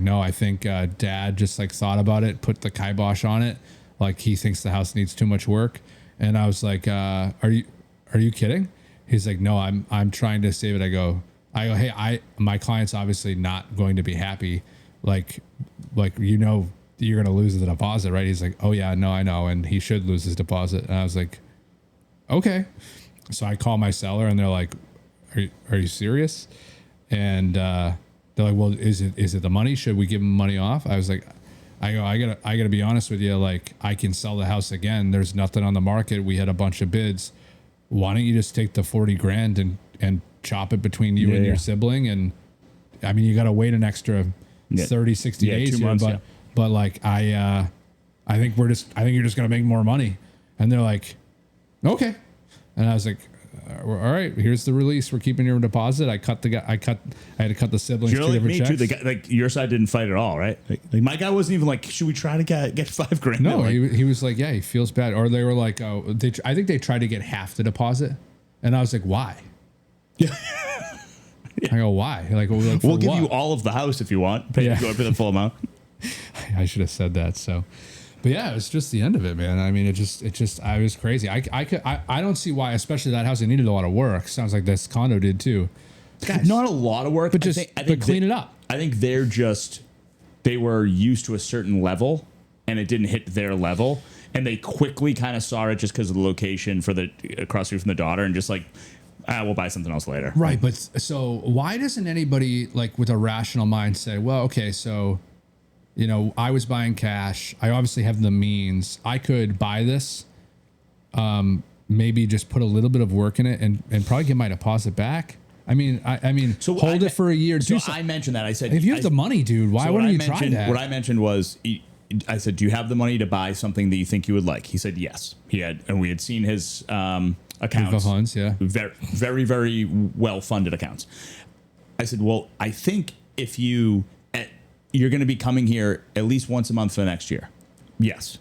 no, I think dad just like thought about it, put the kibosh on it. Like he thinks the house needs too much work. And I was like, are you kidding? He's like, no, I'm trying to save it. I go, hey, my client's obviously not going to be happy. Like, you're going to lose the deposit, right? He's like, oh yeah, no, I know. And he should lose his deposit. And I was like, okay. So I call my seller and they're like, are you serious? And, they're like, well, is it the money? Should we give him money off? I was like, I gotta be honest with you. Like, I can sell the house again. There's nothing on the market. We had a bunch of bids. Why don't you just take the 40 grand and chop it between you and your sibling? And I mean, you got to wait an extra 30, 60 days 2 here, months, but like, I think you're just going to make more money. And they're like, okay. And I was like, all right, here's the release. We're keeping your deposit. I had to cut the siblings two different checks. Too. The guy, like your side didn't fight at all, right? Like my guy wasn't even like, should we try to get $5 grand? No, like, he was like, yeah, he feels bad. Or they were like, oh, I think they tried to get half the deposit, and I was like, why? Yeah. I go, why? Like, we'll give you all of the house if you want. Pay for the full amount. I should have said that. So. But yeah, it was just the end of it, man. I mean, I was crazy. I don't see why, especially that house, it needed a lot of work. Sounds like this condo did too. Guys, not a lot of work, but I think clean it up. I think they were used to a certain level and it didn't hit their level. And they quickly kind of saw it just because of the location for the across the street from the daughter and just like, we'll buy something else later. Right. But so why doesn't anybody like with a rational mind say, well, okay, so I was buying cash. I obviously have the means. I could buy this, maybe just put a little bit of work in it and probably get my deposit back. I mean, so hold it for a year. So I mentioned that. I said, if you have the money, dude, why wouldn't you try that? What I mentioned was, I said, do you have the money to buy something that you think you would like? He said, yes. He had, and we had seen his accounts. Funds, yeah. Very, very, very well-funded accounts. I said, well, I think if you're going to be coming here at least once a month for the next year. Yes.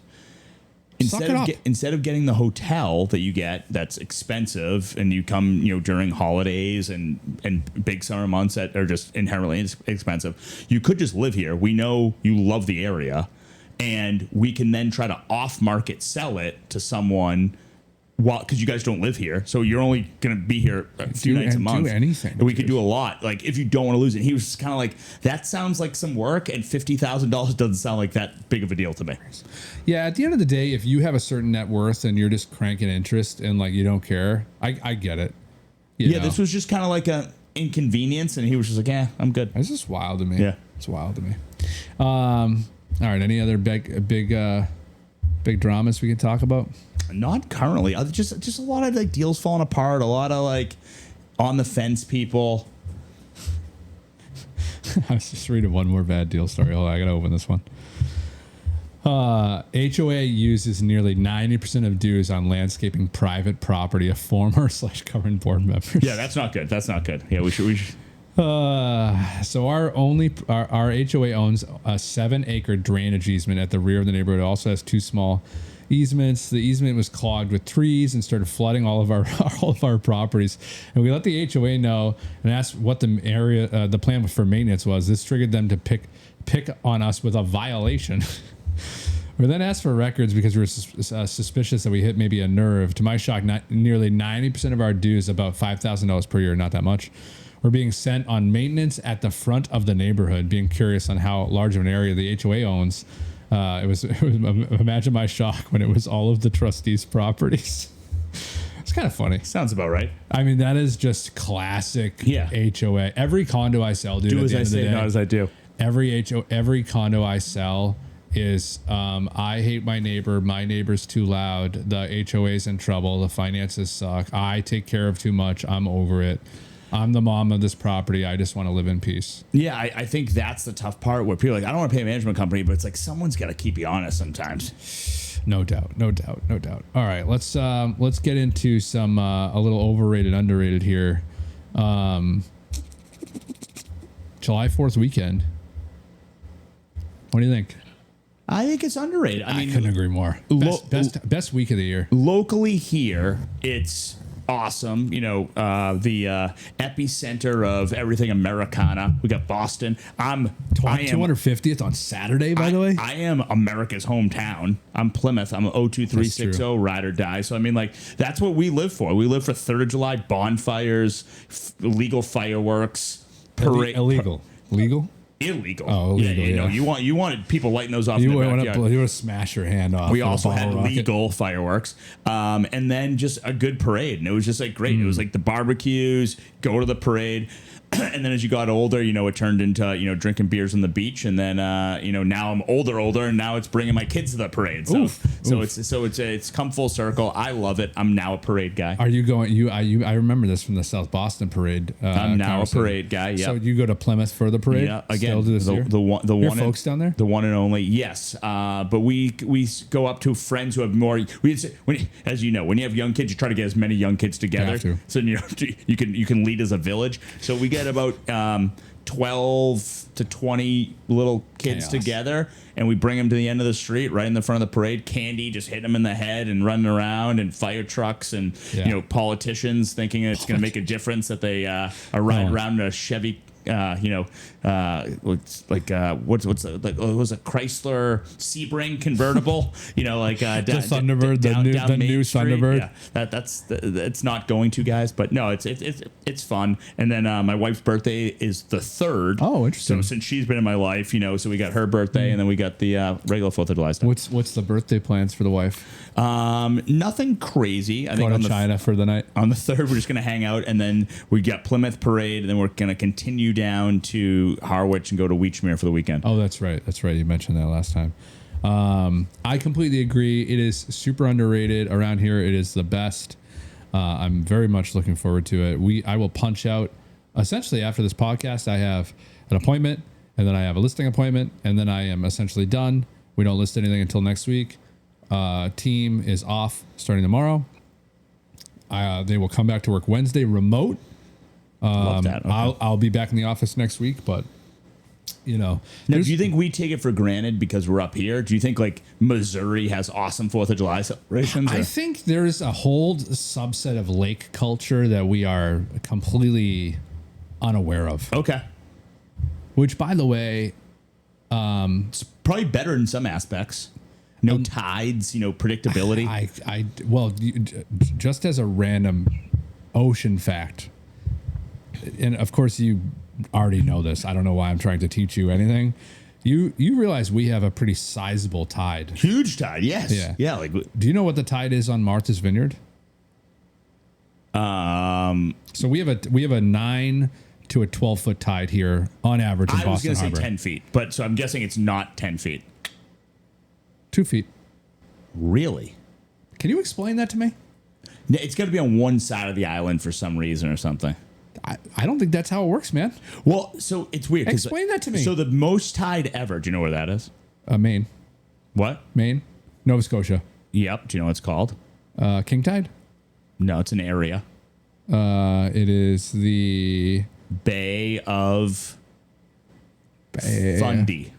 Instead of getting the hotel that you get that's expensive and you come, during holidays and big summer months that are just inherently expensive, you could just live here. We know you love the area and we can then try to off market sell it to someone. Well, because you guys don't live here, so you're only going to be here a few nights a month. Do anything. And we could do a lot. Like, if you don't want to lose it. He was kind of like, that sounds like some work, and $50,000 doesn't sound like that big of a deal to me. Yeah, at the end of the day, if you have a certain net worth and you're just cranking interest and, like, you don't care, I get it. You know? This was just kind of like an inconvenience, and he was just like, I'm good. It's just wild to me. Yeah. It's wild to me. All right, any other big dramas we can talk about? Not currently. Just a lot of like deals falling apart. A lot of like on the fence people. I was just reading one more bad deal story. Hold on, I gotta open this one. HOA uses nearly 90% of dues on landscaping private property of former/current board members. Yeah, that's not good. That's not good. Yeah, we should. So our HOA owns a 7-acre drainage easement at the rear of the neighborhood. It also has 2 small easements. The easement was clogged with trees and started flooding all of our properties. And we let the HOA know and asked what the plan for maintenance was. This triggered them to pick on us with a violation. We then asked for records because we were suspicious that we hit maybe a nerve. To my shock, nearly 90% of our dues, about $5,000 per year, not that much, were being sent on maintenance at the front of the neighborhood. Being curious on how large of an area the HOA owns, it was imagine my shock when it was all of the trustees' properties. It's kind of funny. Sounds about right. I mean, that is just classic HOA. Every condo I sell, dude. Do as I say, not as I do. Every condo I sell is I hate my neighbor. My neighbor's too loud. The HOA's in trouble. The finances suck. I take care of too much. I'm over it. I'm the mom of this property. I just want to live in peace. Yeah, I think that's the tough part where people are like, I don't want to pay a management company, but it's like someone's got to keep you honest sometimes. No doubt. All right, let's get into some a little overrated, underrated here. July 4th weekend. What do you think? I think it's underrated. I couldn't agree more. Best week of the year. Locally here, it's awesome. You know, the epicenter of everything Americana. We got Boston. I am 250th on Saturday, by the way. I am America's hometown. I'm Plymouth. I'm a 02360 ride or die. So I mean, like, that's what we live for. We live for 3rd of July bonfires, legal fireworks, parade. Illegal. Illegal. Oh, illegal. You know, you wanted people lighting those off. You want to smash your hand off. We also had legal fireworks, and then just a good parade, and it was just like great. It was like the barbecues, go to the parade. And then as you got older, you know, it turned into, you know, drinking beers on the beach. And then, you know, now I'm older, and now it's bringing my kids to the parade. So, it's come full circle. I love it. I'm now a parade guy. Are you going? I remember this from the South Boston parade. I'm now a parade guy. Yeah. So you go to Plymouth for the parade? Yeah. Again, the one folks down there. The one and only. Yes. But we go up to friends who have more. As you know, when you have young kids, you try to get as many young kids together. So you know you can lead as a village. So we get about 12 to 20 little kids together, and we bring them to the end of the street right in the front of the parade. Candy just hitting them in the head and running around, and fire trucks, and you know, politicians thinking it's going to make a difference that they are riding around in a Chevy. What's it was a Chrysler Sebring convertible, you know, like the Thunderbird, the new Thunderbird. Yeah, that's it's not going to, guys, but no, it's fun. And then my wife's birthday is the 3rd. Oh, interesting. So since she's been in my life, you know, so we got her birthday, and then we got the regular 4th of July stuff. What's the birthday plans for the wife? Nothing crazy. I think on China for the night. On the 3rd, we're just gonna hang out, and then we got Plymouth parade, and then we're gonna continue down to Harwich and go to Weechmere for the weekend. Oh, that's right. You mentioned that last time. I completely agree. It is super underrated around here. It is the best. I'm very much looking forward to it. I will punch out essentially after this podcast. I have an appointment, and then I have a listing appointment, and then I am essentially done. We don't list anything until next week. Team is off starting tomorrow. They will come back to work Wednesday remote. Love that. Okay. I'll be back in the office next week, but you know. Now, do you think we take it for granted because we're up here? Do you think like Missouri has awesome 4th of July celebrations? I think there's a whole subset of lake culture that we are completely unaware of. Okay. Which, by the way, it's probably better in some aspects. No tides, you know, predictability. Just as a random ocean fact, and of course you already know this. I don't know why I'm trying to teach you anything. You realize we have a pretty sizable tide. Huge tide, yes. Yeah. Like, do you know what the tide is on Martha's Vineyard? So we have a 9 to a 12-foot tide here on average in Boston Harbor. I was going to say 10 feet, but so I'm guessing it's not 10 feet. 2 feet. Really? Can you explain that to me? It's got to be on one side of the island for some reason or something. I don't think that's how it works, man. Well, so it's weird. Explain that to me. So the most tide ever, do you know where that is? Maine. What? Maine. Nova Scotia. Yep. Do you know what it's called? King Tide? No, it's an area. It is the Bay of Fundy.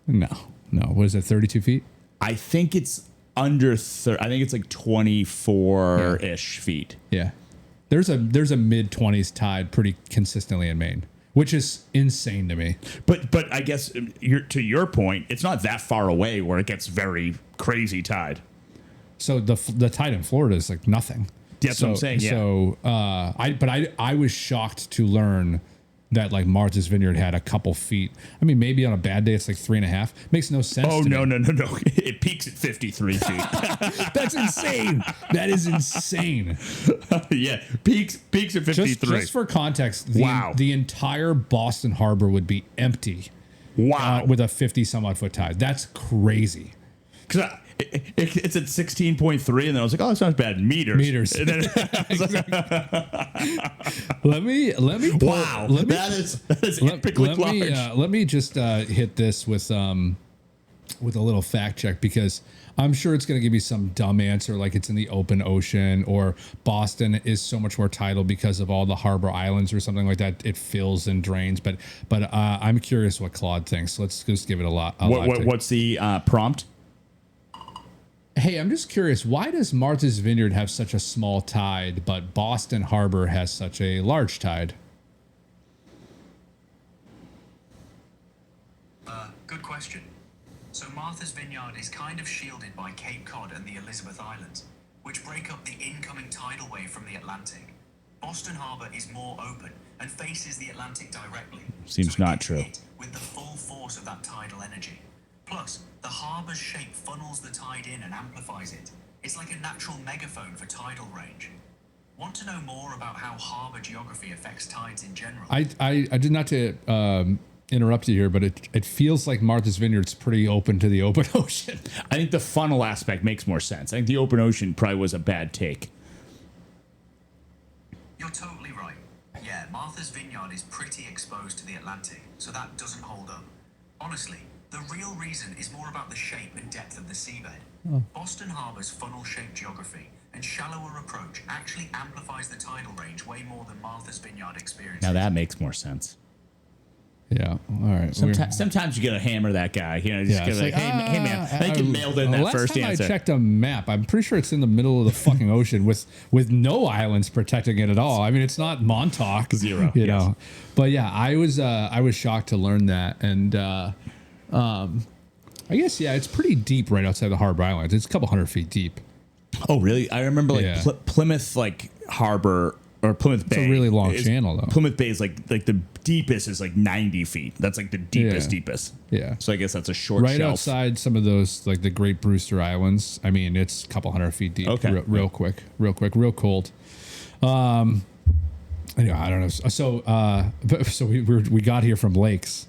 No. What is it, 32 feet? I think it's under I think it's like 24-ish feet. Yeah. There's a mid-20s tide pretty consistently in Maine, which is insane to me. But I guess to your point, it's not that far away where it gets very crazy tide. So the tide in Florida is like nothing. That's what I'm saying. Yeah. So I was shocked to learn that like Martha's Vineyard had a couple feet. I mean, maybe on a bad day it's like 3.5. Makes no sense. Oh, no. It peaks at 53 feet. That's insane. That is insane. Yeah, peaks at 53. Just for context, the entire Boston Harbor would be empty. Wow. With a 50 some odd foot tide. That's crazy. Because it's at 16.3, and then I was like, oh, that's not bad. Meters. And then let me. Wow. That is epically large. Let me just hit this with a little fact check, because I'm sure it's going to give you some dumb answer like it's in the open ocean, or Boston is so much more tidal because of all the harbor islands or something like that. It fills and drains. But I'm curious what Claude thinks. Let's just give it a lot. What's the prompt? Hey, I'm just curious, why does Martha's Vineyard have such a small tide, but Boston Harbor has such a large tide? Good question. So Martha's Vineyard is kind of shielded by Cape Cod and the Elizabeth Islands, which break up the incoming tidal wave from the Atlantic. Boston Harbor is more open and faces the Atlantic directly. Seems so it not gets true. hit with the full force of that tidal energy. Plus, the harbor's shape funnels the tide in and amplifies it. It's like a natural megaphone for tidal range. Want to know more about how harbor geography affects tides in general? I did not to interrupt you here, but it feels like Martha's Vineyard's pretty open to the open ocean. I think the funnel aspect makes more sense. I think the open ocean probably was a bad take. You're totally right. Yeah, Martha's Vineyard is pretty exposed to the Atlantic, so that doesn't hold up. Honestly, the real reason is more about the shape and depth of the seabed. Boston Harbor's funnel-shaped geography and shallower approach actually amplifies the tidal range way more than Martha's Vineyard experiences. Now that makes more sense. Yeah. All right. Sometimes you gotta hammer that guy. You know, just Yeah, gotta it's like, hey man, I think you mailed in that last first time answer. I checked a map, I'm pretty sure it's in the middle of the fucking ocean with no islands protecting it at all. I mean, it's not Montauk, Zero, you yes. know. But yeah, I was shocked to learn that, and I guess it's pretty deep right outside the Harbor Islands. It's a couple hundred feet deep. Oh really? I remember like Yeah. Plymouth like Harbor or Plymouth Bay. It's a really long is- channel though. Plymouth Bay is like the deepest is like 90 feet. That's like the deepest. Yeah. So I guess that's a short Right shelf. outside some of those, like the Great Brewster Islands. I mean, it's a couple hundred feet deep. Okay. Real quick, real cold. Anyway, I don't know. So we got here from lakes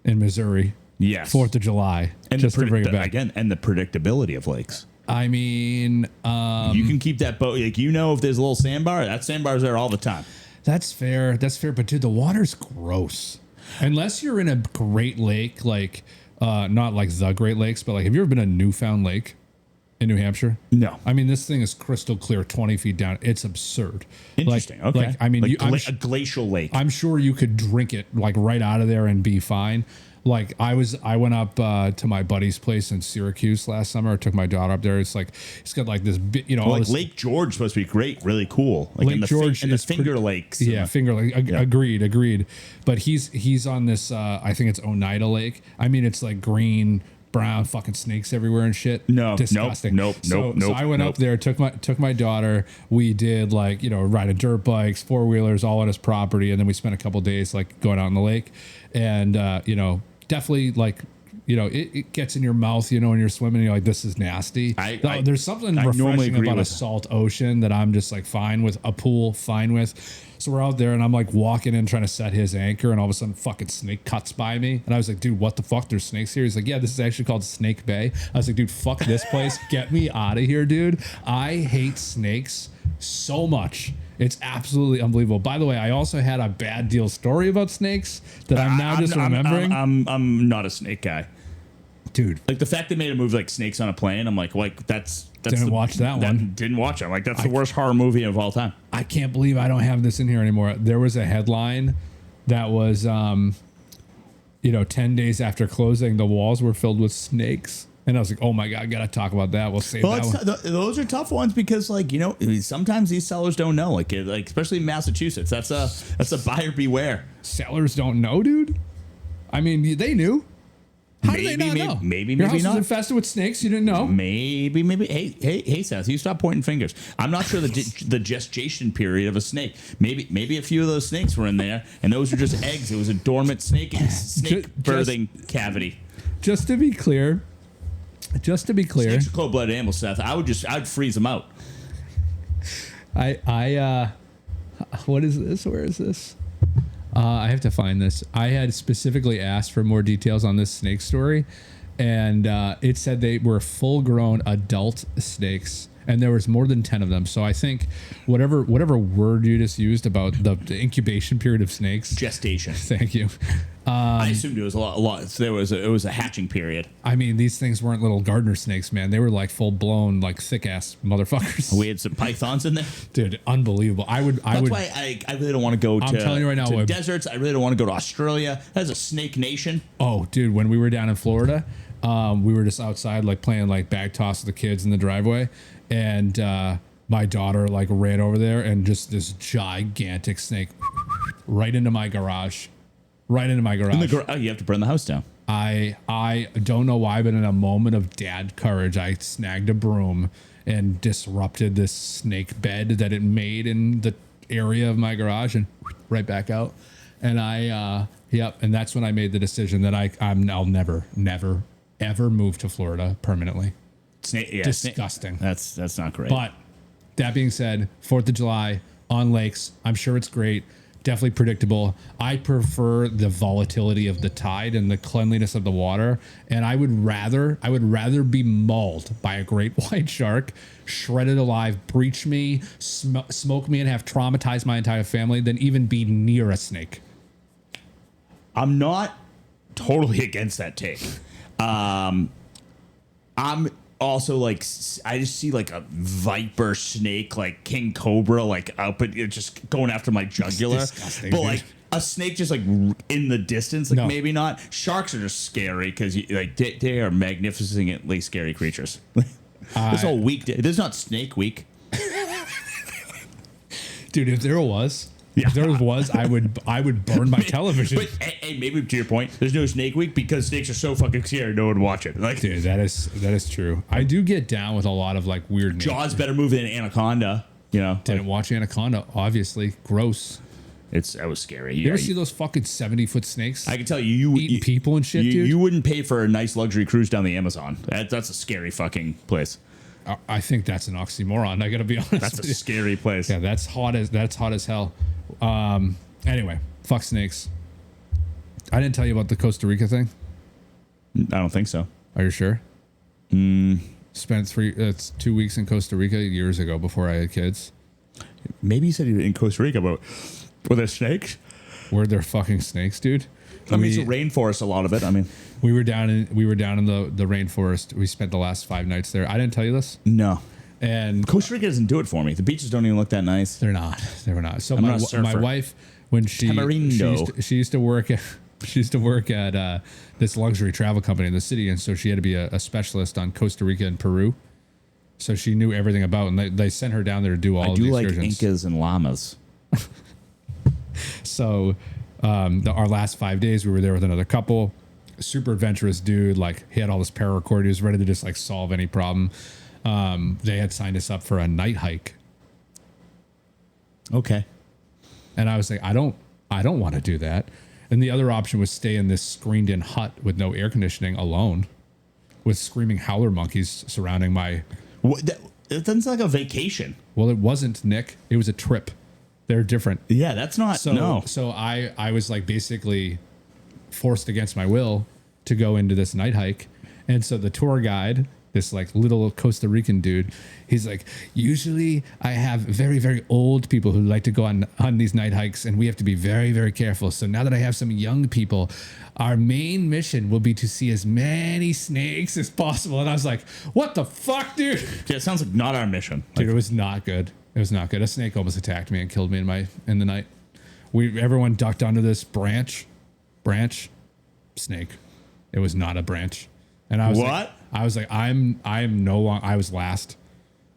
in Missouri. Yes. 4th of July. And just to bring it back. again, and the predictability of lakes. I mean, You can keep that boat like if there's a little sandbar, that sandbar's there all the time. that's fair. That's fair. But dude, the water's gross. Unless you're in a Great Lake, like not like the Great Lakes, but like, have you ever been to Newfound Lake in New Hampshire? No. I mean, this thing is crystal clear, 20 feet down. It's absurd. Interesting. Okay. Like, I mean, like I'm a glacial lake. I'm sure you could drink it like right out of there and be fine. Like I went up to my buddy's place in Syracuse last summer. I took my daughter up there. It's like it's got like this bit, all like this, Lake George is supposed to be great, really cool. Like Lake in the George and the is Finger Lakes. Yeah, Finger Lake. Agreed. But he's on this. I think it's Oneida Lake. I mean, it's like green, brown, fucking snakes everywhere and shit. No, disgusting. nope. So I went up there, took my daughter. We did like riding dirt bikes, 4-wheelers, all on his property, and then we spent a couple days like going out in the lake, and definitely like it gets in your mouth, when you're swimming. You're like, this is nasty. There's something refreshing about a salt ocean that I'm just like fine with. A pool, fine with. So we're out there and I'm like walking in trying to set his anchor, and all of a sudden fucking snake cuts by me, and I was like, dude, what the fuck? There's snakes here. He's like, yeah, this is actually called Snake Bay. I was like, dude, fuck this place. Get me out of here, dude. I hate snakes so much. It's absolutely unbelievable. By the way, I also had a bad deal story about snakes that I'm now just remembering. I'm not a snake guy, dude. Like the fact they made a movie like Snakes on a Plane, I'm like that's didn't watch that one. Didn't watch it. I'm like, that's the worst horror movie of all time. I can't believe I don't have this in here anymore. There was a headline that was 10 days after closing, the walls were filled with snakes. And I was like, oh my God, I got to talk about that. We'll save that one. Those are tough ones because, sometimes these sellers don't know. Like especially in Massachusetts, that's a buyer beware. Sellers don't know, dude. I mean, they knew. How do they not know? Maybe Your house not. was infested with snakes. You didn't know. Maybe. Hey, Seth, you stop pointing fingers. I'm not sure the gestation period of a snake. Maybe a few of those snakes were in there, and those were just eggs. It was a dormant snake birthing cavity. Just to be clear. Snakes are cold-blooded animals, Seth. I'd freeze them out. What is this? Where is this? I have to find this. I had specifically asked for more details on this snake story, and it said they were full-grown adult snakes, and there was more than 10 of them. So I think whatever word you just used about the incubation period of snakes, gestation. Thank you. I assumed it was a lot. So it was a hatching period. I mean, these things weren't little gardener snakes, man. They were like full-blown, like thick-ass motherfuckers. We had some pythons in there, dude. Unbelievable. That's why I really don't want to go to. I'm telling you right now, to deserts. I really don't want to go to Australia. That's a snake nation. Oh, dude, when we were down in Florida, We were just outside like playing like bag toss with the kids in the driveway, and my daughter like ran over there, and just this gigantic snake right into my garage. Right into my garage. You have to burn the house down. I don't know why, but in a moment of dad courage, I snagged a broom and disrupted this snake bed that it made in the area of my garage and right back out. And and that's when I made the decision that I'll never, ever move to Florida permanently. Disgusting. That's not great. But that being said, 4th of July on lakes, I'm sure it's great. Definitely predictable. I prefer the volatility of the tide and the cleanliness of the water. And I would rather be mauled by a great white shark, shredded alive, breach me, smoke me, and have traumatized my entire family than even be near a snake. I'm not totally against that take. I'm also like, I just see like a viper snake, like king cobra, like up and just going after my jugular. But dude. like a snake just like in the distance, like maybe not. Sharks are just scary because like they are magnificently scary creatures. This whole week, there's not Snake Week, dude. If there was. Yeah. If there was, I would burn my television. But hey, maybe to your point, there's no Snake Week because snakes are so fucking scary, no one would watch it. Like, dude, that is true. I do get down with a lot of like weird. Jaws better movie than Anaconda. You know, didn't watch Anaconda. Obviously, gross. That was scary. You ever see those fucking 70-foot snakes? I can tell you eating people and shit, dude. You wouldn't pay for a nice luxury cruise down the Amazon. That's a scary fucking place. I think that's an oxymoron. I gotta be honest. That's a scary place. Yeah, that's hot as hell. Anyway, fuck snakes. I didn't tell you about the Costa Rica thing. I don't think so. Are you sure? Spent 2 weeks in Costa Rica years ago before I had kids. Maybe you said you were in Costa Rica, but were there snakes? Were there fucking snakes, dude? I mean, it's a rainforest, a lot of it. I mean, we were down in the rainforest. We spent the last 5 nights there. I didn't tell you this. No. And Costa Rica doesn't do it for me. The beaches don't even look that nice. They're not. They were not. So my wife, when she used to work at this luxury travel company in the city, and so she had to be a specialist on Costa Rica and Peru. So she knew everything about, and they sent her down there to do all of the excursions. I do like Incas and llamas. So our last 5 days, we were there with another couple. Super adventurous dude. Like, he had all this paracord. He was ready to just like solve any problem. They had signed us up for a night hike. Okay. And I was like, I don't want to do that. And the other option was stay in this screened in hut with no air conditioning alone with screaming howler monkeys surrounding my. It doesn't sound like a vacation. Well, it wasn't, Nick. It was a trip. They're different. Yeah, that's not. So I was like basically forced against my will to go into this night hike. And so the tour guide, this like little Costa Rican dude, he's like, usually I have very, very old people who like to go on these night hikes, and we have to be very, very careful. So now that I have some young people, our main mission will be to see as many snakes as possible. And I was like, what the fuck, dude? Yeah, it sounds like not our mission. Dude, it was not good. It was not good. A snake almost attacked me and killed me in the night. Everyone ducked under this branch, snake. It was not a branch. And I was I was last.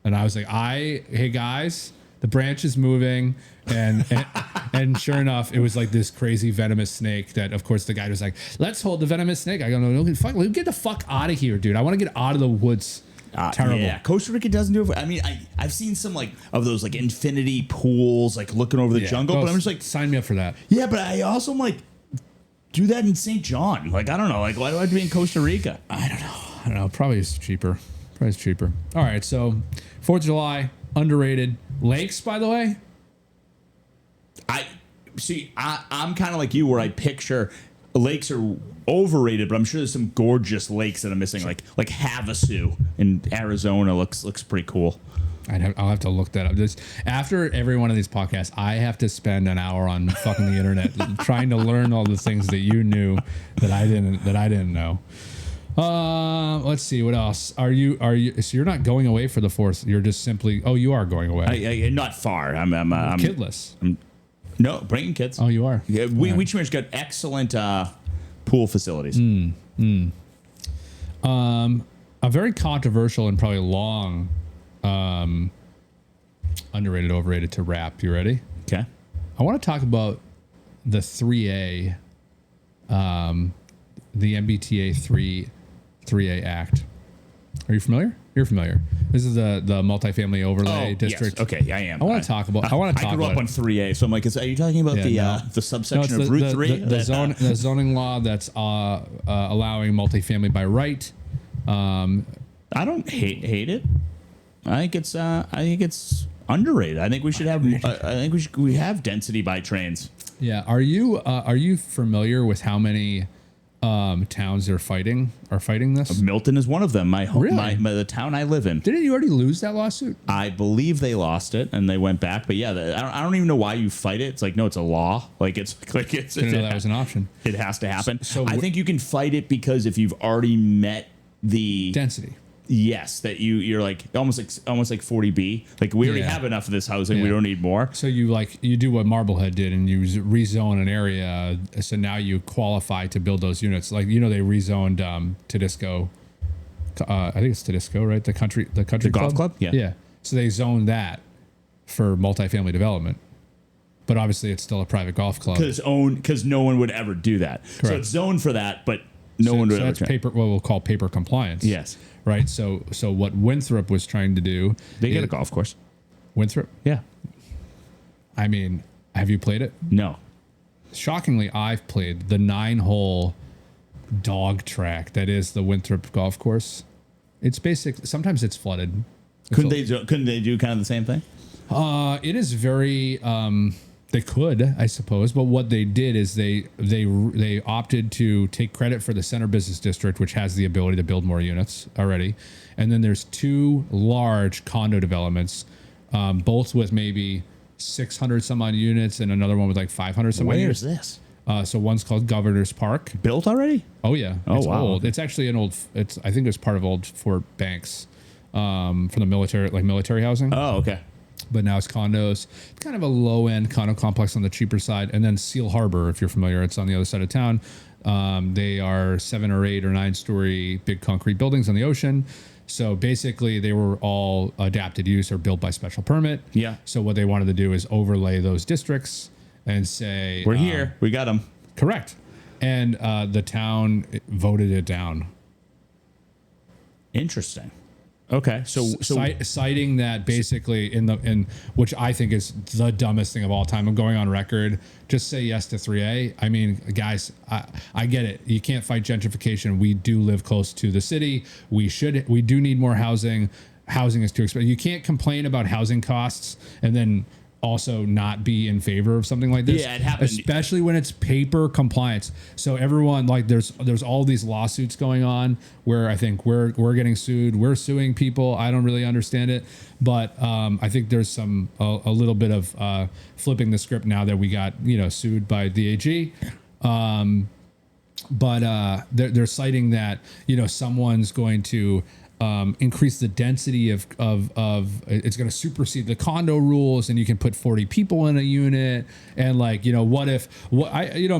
And I was like, hey guys, the branch is moving. And sure enough, it was like this crazy venomous snake that, of course, the guy was like, let's hold the venomous snake. I go, no, get the fuck out of here, dude. I want to get out of the woods. Terrible. Yeah, Costa Rica doesn't do it. I mean, I've seen some like of those like infinity pools, like looking over the jungle, but I'm just like, sign me up for that. Yeah, but I also am like, do that in St. John. Like, I don't know. Like, why do I have to be in Costa Rica? I don't know. Probably it's cheaper. All right, so 4th of July, underrated. Lakes, by the way. I'm kind of like you, where I picture lakes are overrated, but I'm sure there's some gorgeous lakes that I'm missing, like Havasu in Arizona looks pretty cool. I'll have to look that up. After every one of these podcasts, I have to spend an hour on fucking the internet trying to learn all the things that you knew that I didn't know. Let's see, what else are you? So you're not going away for the 4th. You're just simply. Oh, you are going away. Not far. I'm kidless. No, bringing kids. Oh, you are. Yeah, we got excellent pool facilities. A very controversial and probably long, underrated, overrated to wrap. You ready? Okay. I want to talk about the 3A, the MBTA 3A Act. Are you familiar? You're familiar. This is the multifamily overlay district. Yes. Okay, I am. I want to talk about. I want to talk I grew about up on 3A, so I'm like, are you talking about the subsection it's of Route 3? The zoning law that's allowing multifamily by right. I don't hate it. I think it's underrated. I think we should have. We have density by trains. Yeah. Are you familiar with how many towns are fighting this? Milton is one of them. My home, Really? the town I live in. Didn't you already lose that lawsuit? I believe they lost it and they went back. But yeah, I don't even know why you fight it. It's like, no, it's a law. Like it's Didn't know that was an option. It has to happen. So I think you can fight it because if you've already met the Density. yes, that you're like almost like 40B. Like we already Yeah. have enough of this housing. We Yeah. don't need more. So you do what Marblehead did and you rezone an area. So now you qualify to build those units. Like, they rezoned Tedisco. I think it's Tedisco, right? The country golf club? Yeah. Yeah. So they zoned that for multifamily development. But obviously it's still a private golf club. Because no one would ever do that. So Correct. it's zoned for that, but no one would so ever. that's paper, what we'll call paper compliance. Yes. Right. So what Winthrop was trying to do. They get a golf course. Winthrop. Yeah. I mean, have you played it? No. Shockingly, I've played the 9-hole dog track that is the Winthrop golf course. It's basic. Sometimes it's flooded. Couldn't they do kind of the same thing? It is very. They could, I suppose, but what they did is they opted to take credit for the Center Business District, which has the ability to build more units already, and then there's 2 large condo developments, both with maybe 600 some odd units, and another one with like 500 some odd Where units. is this? So one's called Governor's Park. Built already? Oh yeah. Oh, it's wow. old. It's actually an old. I think it was part of old Fort Banks, from the military housing. Oh, okay. But now it's condos. It's kind of a low end condo complex on the cheaper side. And then Seal Harbor, if you're familiar, it's on the other side of town. They are 7 or 8 or 9-story big concrete buildings on the ocean. So basically, they were all adapted use or built by special permit. Yeah. So what they wanted to do is overlay those districts and say We're here. We got them. correct. And the town voted it down. Interesting. Okay. So Citing that basically in which I think is the dumbest thing of all time. I'm going on record. Just say yes to 3A. I mean, guys, I get it. You can't fight gentrification. We do live close to the city. We do need more housing. Housing is too expensive. You can't complain about housing costs and then also not be in favor of something like this. Yeah, it happens. Especially when it's paper compliance. So everyone, like, there's all these lawsuits going on where I think we're getting sued. We're suing people. I don't really understand it, but I think there's a little bit of flipping the script now that we got sued by the AG. But they're citing that someone's going to increase the density of it's going to supersede the condo rules, and you can put 40 people in a unit, and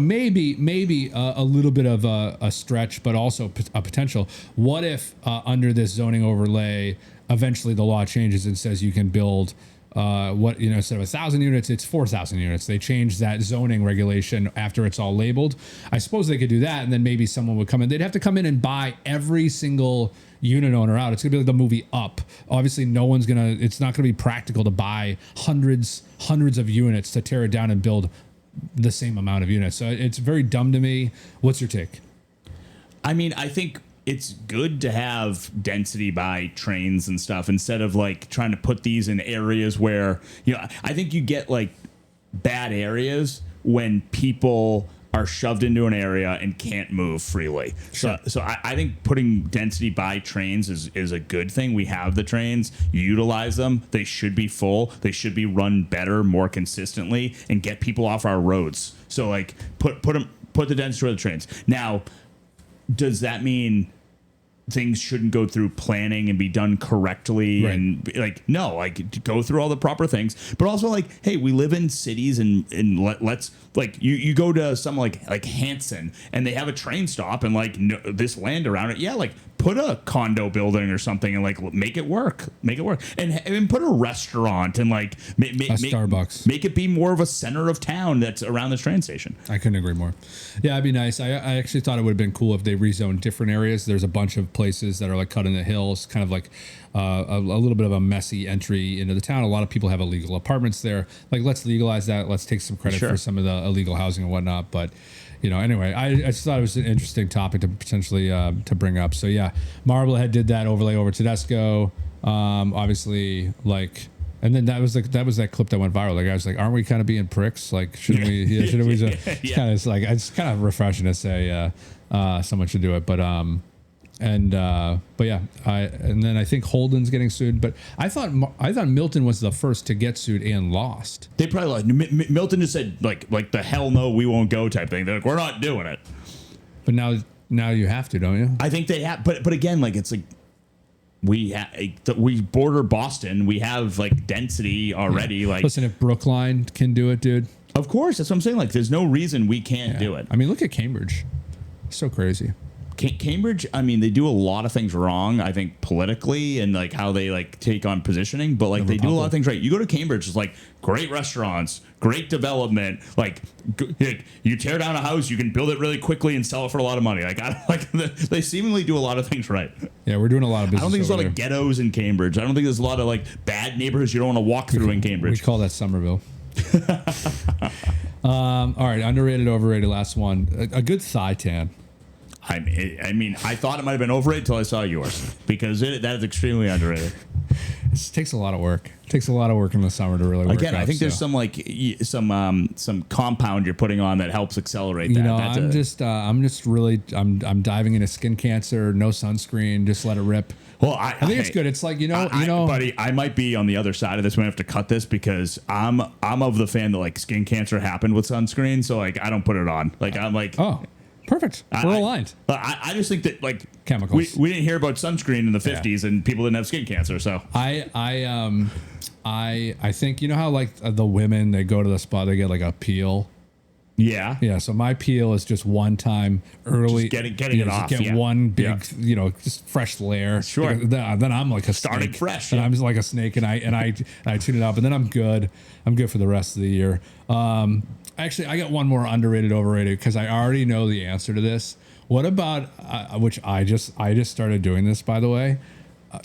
maybe a little bit of a stretch, but also a potential. What if under this zoning overlay, eventually the law changes and says you can build instead of 1,000 units, it's 4,000 units. They changed that zoning regulation after it's all labeled. I suppose they could do that, and then maybe someone would come in. They'd have to come in and buy every single unit owner out. It's gonna be like the movie Up. Obviously, it's not gonna be practical to buy hundreds of units to tear it down and build the same amount of units. So it's very dumb to me. What's your take? I mean, I think it's good to have density by trains and stuff instead of like trying to put these in areas where, I think you get like bad areas when people are shoved into an area and can't move freely. Sure. So I think putting density by trains is a good thing. We have the trains, utilize them. They should be full. They should be run better, more consistently, and get people off our roads. So like put the density of the trains. Now, does that mean things shouldn't go through planning and be done correctly? Right. And go through all the proper things, but also hey, we live in cities and let's you go to some like Hanson and they have a train stop and this land around it. Yeah. put a condo building or something and like make it work, and put a restaurant and like Starbucks, make it be more of a center of town that's around this train station. I couldn't agree more. Yeah, it'd be nice. I actually thought it would have been cool if they rezoned different areas. There's a bunch of places that are like cut in the hills, kind of like a little bit of a messy entry into the town. A lot of people have illegal apartments there. Like, let's legalize that. Let's take some credit for some of the illegal housing and whatnot. But, you know, anyway, I just thought it was an interesting topic to potentially to bring up. So, yeah, Marblehead did that overlay over Tedesco. Obviously, like... And then that was that clip that went viral. Like, I was like, aren't we kind of being pricks? Like, shouldn't we? Yeah, shouldn't we? It's kind of refreshing to say someone should do it. But yeah, and then I think Holden's getting sued. But I thought Milton was the first to get sued and lost. They probably like Milton just said like the hell no, we won't go type thing. They're like, we're not doing it. But now you have to, don't you? I think they have. But again, like it's like. We border Boston. We have like density already. Yeah. Like, listen, if Brookline can do it, dude. Of course, that's what I'm saying. Like, there's no reason we can't do it. I mean, look at Cambridge. So crazy. Cambridge. I mean, they do a lot of things wrong. I think politically and like how they like take on positioning. But like they do a lot of things right. You go to Cambridge, it's like great restaurants, great development. Like you tear down a house, you can build it really quickly and sell it for a lot of money. Like they seemingly do a lot of things right. Yeah, we're doing a lot of business. I don't think there's a lot of ghettos in Cambridge. I don't think there's a lot of like bad neighborhoods you don't want to walk through in Cambridge. We call that Somerville. All right, underrated, overrated. Last one. A good thigh tan. I mean, I thought it might have been overrated until I saw yours because that is extremely underrated. It takes a lot of work. It takes a lot of work in the summer to really work. Again, I think there's some like some compound you're putting on that helps accelerate that. You know, I'm diving into skin cancer, no sunscreen, just let it rip. Well, I think it's good. It's like, buddy, I might be on the other side of this. We have to cut this because I'm of the fan that like skin cancer happened with sunscreen, so like I don't put it on. Like I'm like, oh. Perfect. We're aligned. I just think that like chemicals. We didn't hear about sunscreen in the 50s and people didn't have skin cancer. So I think, you know how like the women, they go to the spa, they get like a peel. Yeah. Yeah. So my peel is just one time early. Just getting it off. Get one big, just fresh layer. Sure. Then I'm like a starting snake. fresh. And I'm just like a snake, and I tune it up, and then I'm good. I'm good for the rest of the year. Actually, I got one more underrated, overrated, because I already know the answer to this. What about which I just started doing this, by the way,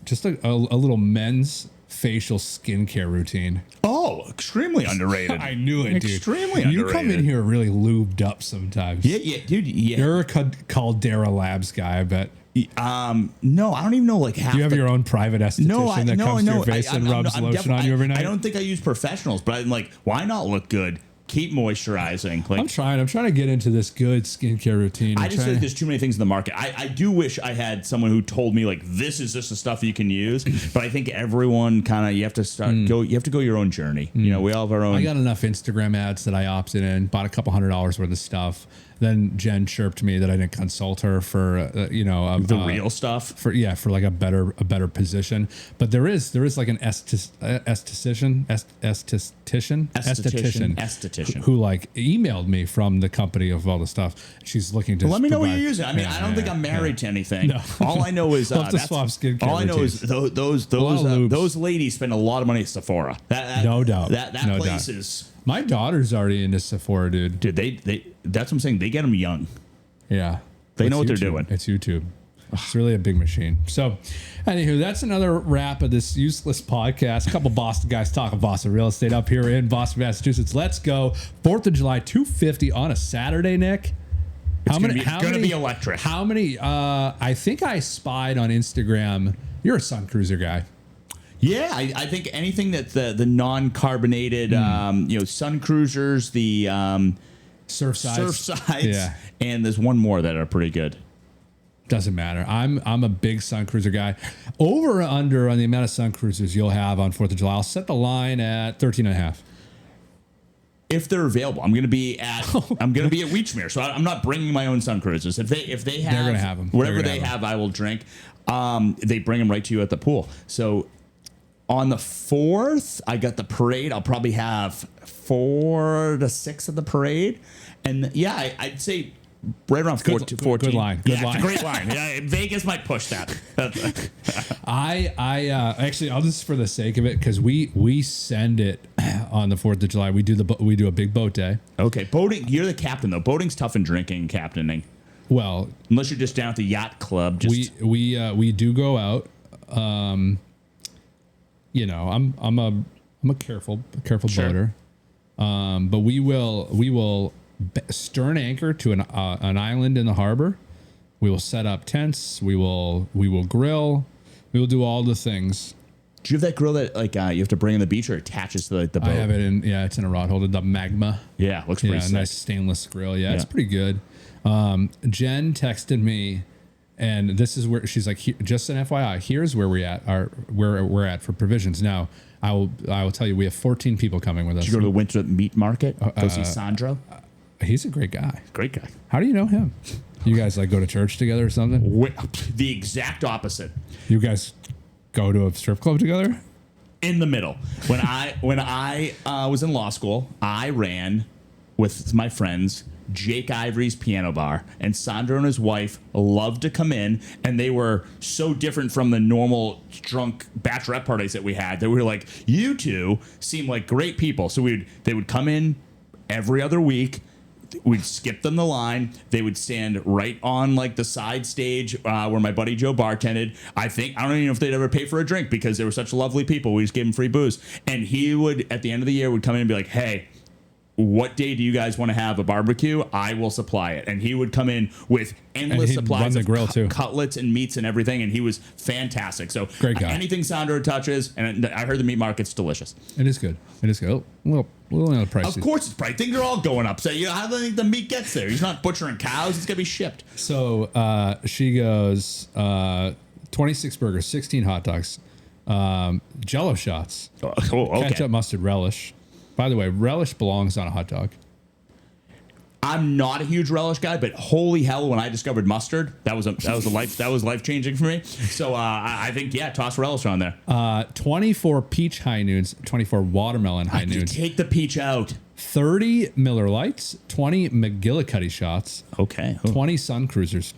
just a little men's facial skincare routine. Oh, extremely underrated. I knew it, dude. Extremely underrated. You come in here really lubed up sometimes. Yeah, dude. Yeah. You're a Caldera Labs guy, I bet. No, I don't even know like half. Do you have your own private esthetician that comes to your face and rubs lotion on you every night? I don't think I use professionals, but I'm like, why not look good? Keep moisturizing. Like, I'm trying to get into this good skincare routine. I just feel like there's too many things in the market. I do wish I had someone who told me like this is just the stuff you can use. But I think everyone kind of you have to go your own journey. You know, we all have our own. I got enough Instagram ads that I opted in, bought a couple $100 worth of stuff. Then Jen chirped me that I didn't consult her for the real stuff for like a better position. But there is like an esthetician who like emailed me from the company of all the stuff. She's looking to let me know what you're using. I mean, I don't think I'm married to anything. No. All I know is all I know is those ladies spend a lot of money at Sephora. No doubt. That place is. My daughter's already into Sephora, dude. Dude, they that's what I'm saying. They get them young. Yeah. They know what YouTube. they're doing. It's YouTube. It's really a big machine. So, anywho, that's another wrap of this useless podcast. A couple Boston guys talking Boston real estate up here in Boston, Massachusetts. Let's go. 4th of July, 250 on a Saturday, Nick. It's going to be electric. How many? I think I spied on Instagram. You're a Sun Cruiser guy. Yeah, I think anything that the non-carbonated, Sun Cruisers, the Surfsides, yeah. And there's one more that are pretty good. Doesn't matter. I'm a big Sun Cruiser guy. Over or under on the amount of Sun Cruisers you'll have on 4th of July. I'll set the line at 13.5. If they're available, I'm going to be at Weechmere, so I'm not bringing my own Sun Cruisers. If they have, they're going to have them. Whatever they have, I will drink. They bring them right to you at the pool. So on the 4th, I got the parade. I'll probably have 4 to 6 of the parade, and yeah, I'd say right around 14. Good line. Good Yeah, line. it's a great line. Yeah, Vegas might push that. I actually, I'll just for the sake of it, because we send it on the 4th of July. We do a big boat day. Okay, boating. You're the captain though. Boating's tough in drinking and captaining. Well, Unless you're just down at the yacht club. we do go out. You know, I'm a careful boater. But we will stern anchor to an island in the harbor. We will set up tents. We will grill. We will do all the things. Do you have that grill that like you have to bring in the beach or attaches to the boat? I have it in. Yeah, it's in a rod holder. The Magma. Yeah, looks pretty sick. Nice stainless grill. Yeah, it's pretty good. Jen texted me, and this is where she's like, just an FYI, here's where where we're at for provisions. Now, I will tell you, we have 14 people coming with us. Did you go to the winter meat market? Go see Sandro? He's a great guy. Great guy. How do you know him? You guys like go to church together or something? The exact opposite. You guys go to a strip club together? In the middle. When I was in law school, I ran with my friends Jake Ivory's piano bar, and Sandro and his wife loved to come in, and they were so different from the normal drunk bachelorette parties that we had that we were like, you two seem like great people. So they would come in every other week. We'd skip them the line. They would stand right on like the side stage where my buddy Joe bartended. I don't even know if they'd ever pay for a drink because they were such lovely people. We just gave them free booze. And he would, at the end of the year, would come in and be like, hey, what day do you guys want to have a barbecue? I will supply it. And he would come in with endless supplies of grill too. Cutlets and meats and everything. And he was fantastic. So great guy. Anything Sandro touches, and I heard the meat market's delicious. It is good. It is good. Well, on the price. Of course it's pricey. Things are all going up. So how do you think the meat gets there? He's not butchering cows. It's going to be shipped. So she goes 26 burgers, 16 hot dogs, Jell-O shots, okay. ketchup, mustard, relish. By the way, relish belongs on a hot dog. I'm not a huge relish guy, but holy hell, when I discovered mustard, that was life changing for me. So I think toss relish on there. 24 peach high noons, 24 watermelon high noons. Take the peach out. 30 Miller Lights, 20 McGillicuddy shots. Okay. 20 Sun Cruisers.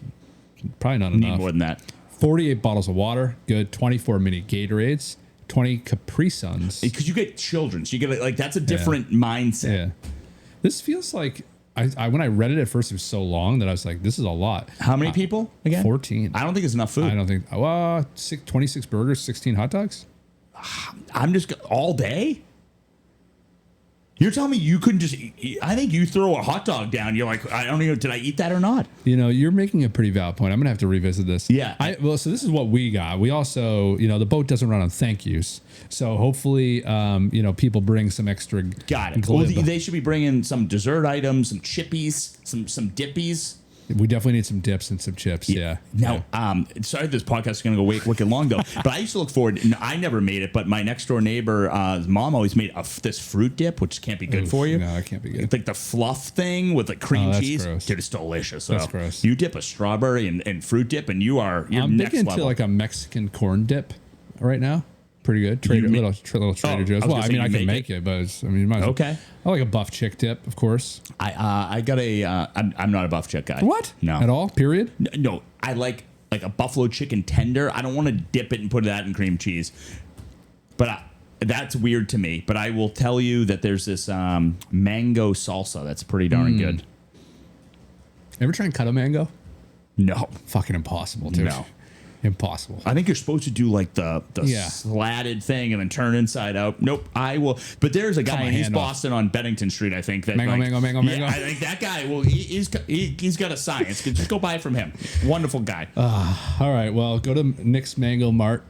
Probably not Need enough. more than that. 48 bottles of water. Good. 24 mini Gatorades. 20 Capri Suns. Because you get children, so you get like that's a different mindset. Yeah. This feels like I when I read it at first, it was so long that I was like, this is a lot. How many people again? 14. I don't think it's enough food. I don't think. 26 burgers, 16 hot dogs. I'm just all day. You're telling me you couldn't just eat? I think you throw a hot dog down. You're like, I don't know, did I eat that or not? You know, you're making a pretty valid point. I'm going to have to revisit this. Yeah. So this is what we got. We also, the boat doesn't run on thank yous. So hopefully, people bring some extra. Got it. Well, they should be bringing some dessert items, some chippies, some dippies. We definitely need some dips and some chips. Yeah. Now, sorry, this podcast is going to go wicked long though. But I used to look forward. I never made it, but my next door neighbor's mom always made this fruit dip, which can't be good for you. No, it can't be good. It's like the fluff thing with like cream cheese. Gross. Dude, it's delicious. That's so gross. You dip a strawberry and fruit dip, and you're I'm next big into level. like a Mexican corn dip right now. Pretty good. Little Trader Joe's. Well, I mean, I can make it, but you might as well. Okay. I like a buff chick dip, of course. I got I'm not a buff chick guy. What? No. At all? Period? No. I like a buffalo chicken tender. I don't want to dip it and put that in cream cheese. But that's weird to me. But I will tell you that there's this mango salsa that's pretty darn good. Ever try and cut a mango? No. Fucking impossible, dude. No. Impossible. I think you're supposed to do like the slatted thing and then turn inside out. Nope, I will. But there's a guy, he's Boston on Bennington Street, I think. That mango. I think that guy, well, he's got a science. Just go buy from him. Wonderful guy. All right, well, go to Nick's Mango Mart.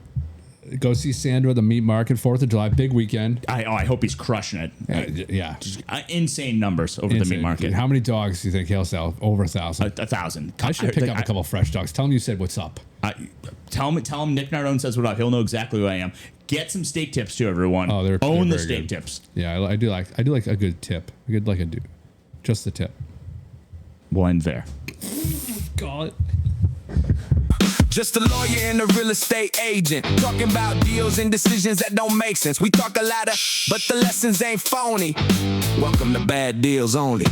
Go see Sandro at the meat market, 4th of July, big weekend. I hope he's crushing it. Yeah. Just, insane numbers over the meat market. How many dogs do you think he'll sell? Over 1,000. 1,000. I should pick up a couple fresh dogs. Tell him you said what's up. Tell him Nick Nardone says what up. He'll know exactly who I am. Get some steak tips to everyone. Oh, they're Own the very steak good. tips. Yeah, I do like a good tip. Just the tip. We'll end there. Call it. Just a lawyer and a real estate agent, talking about deals and decisions that don't make sense. We talk a lot but the lessons ain't phony. Welcome to Bad Deals Only.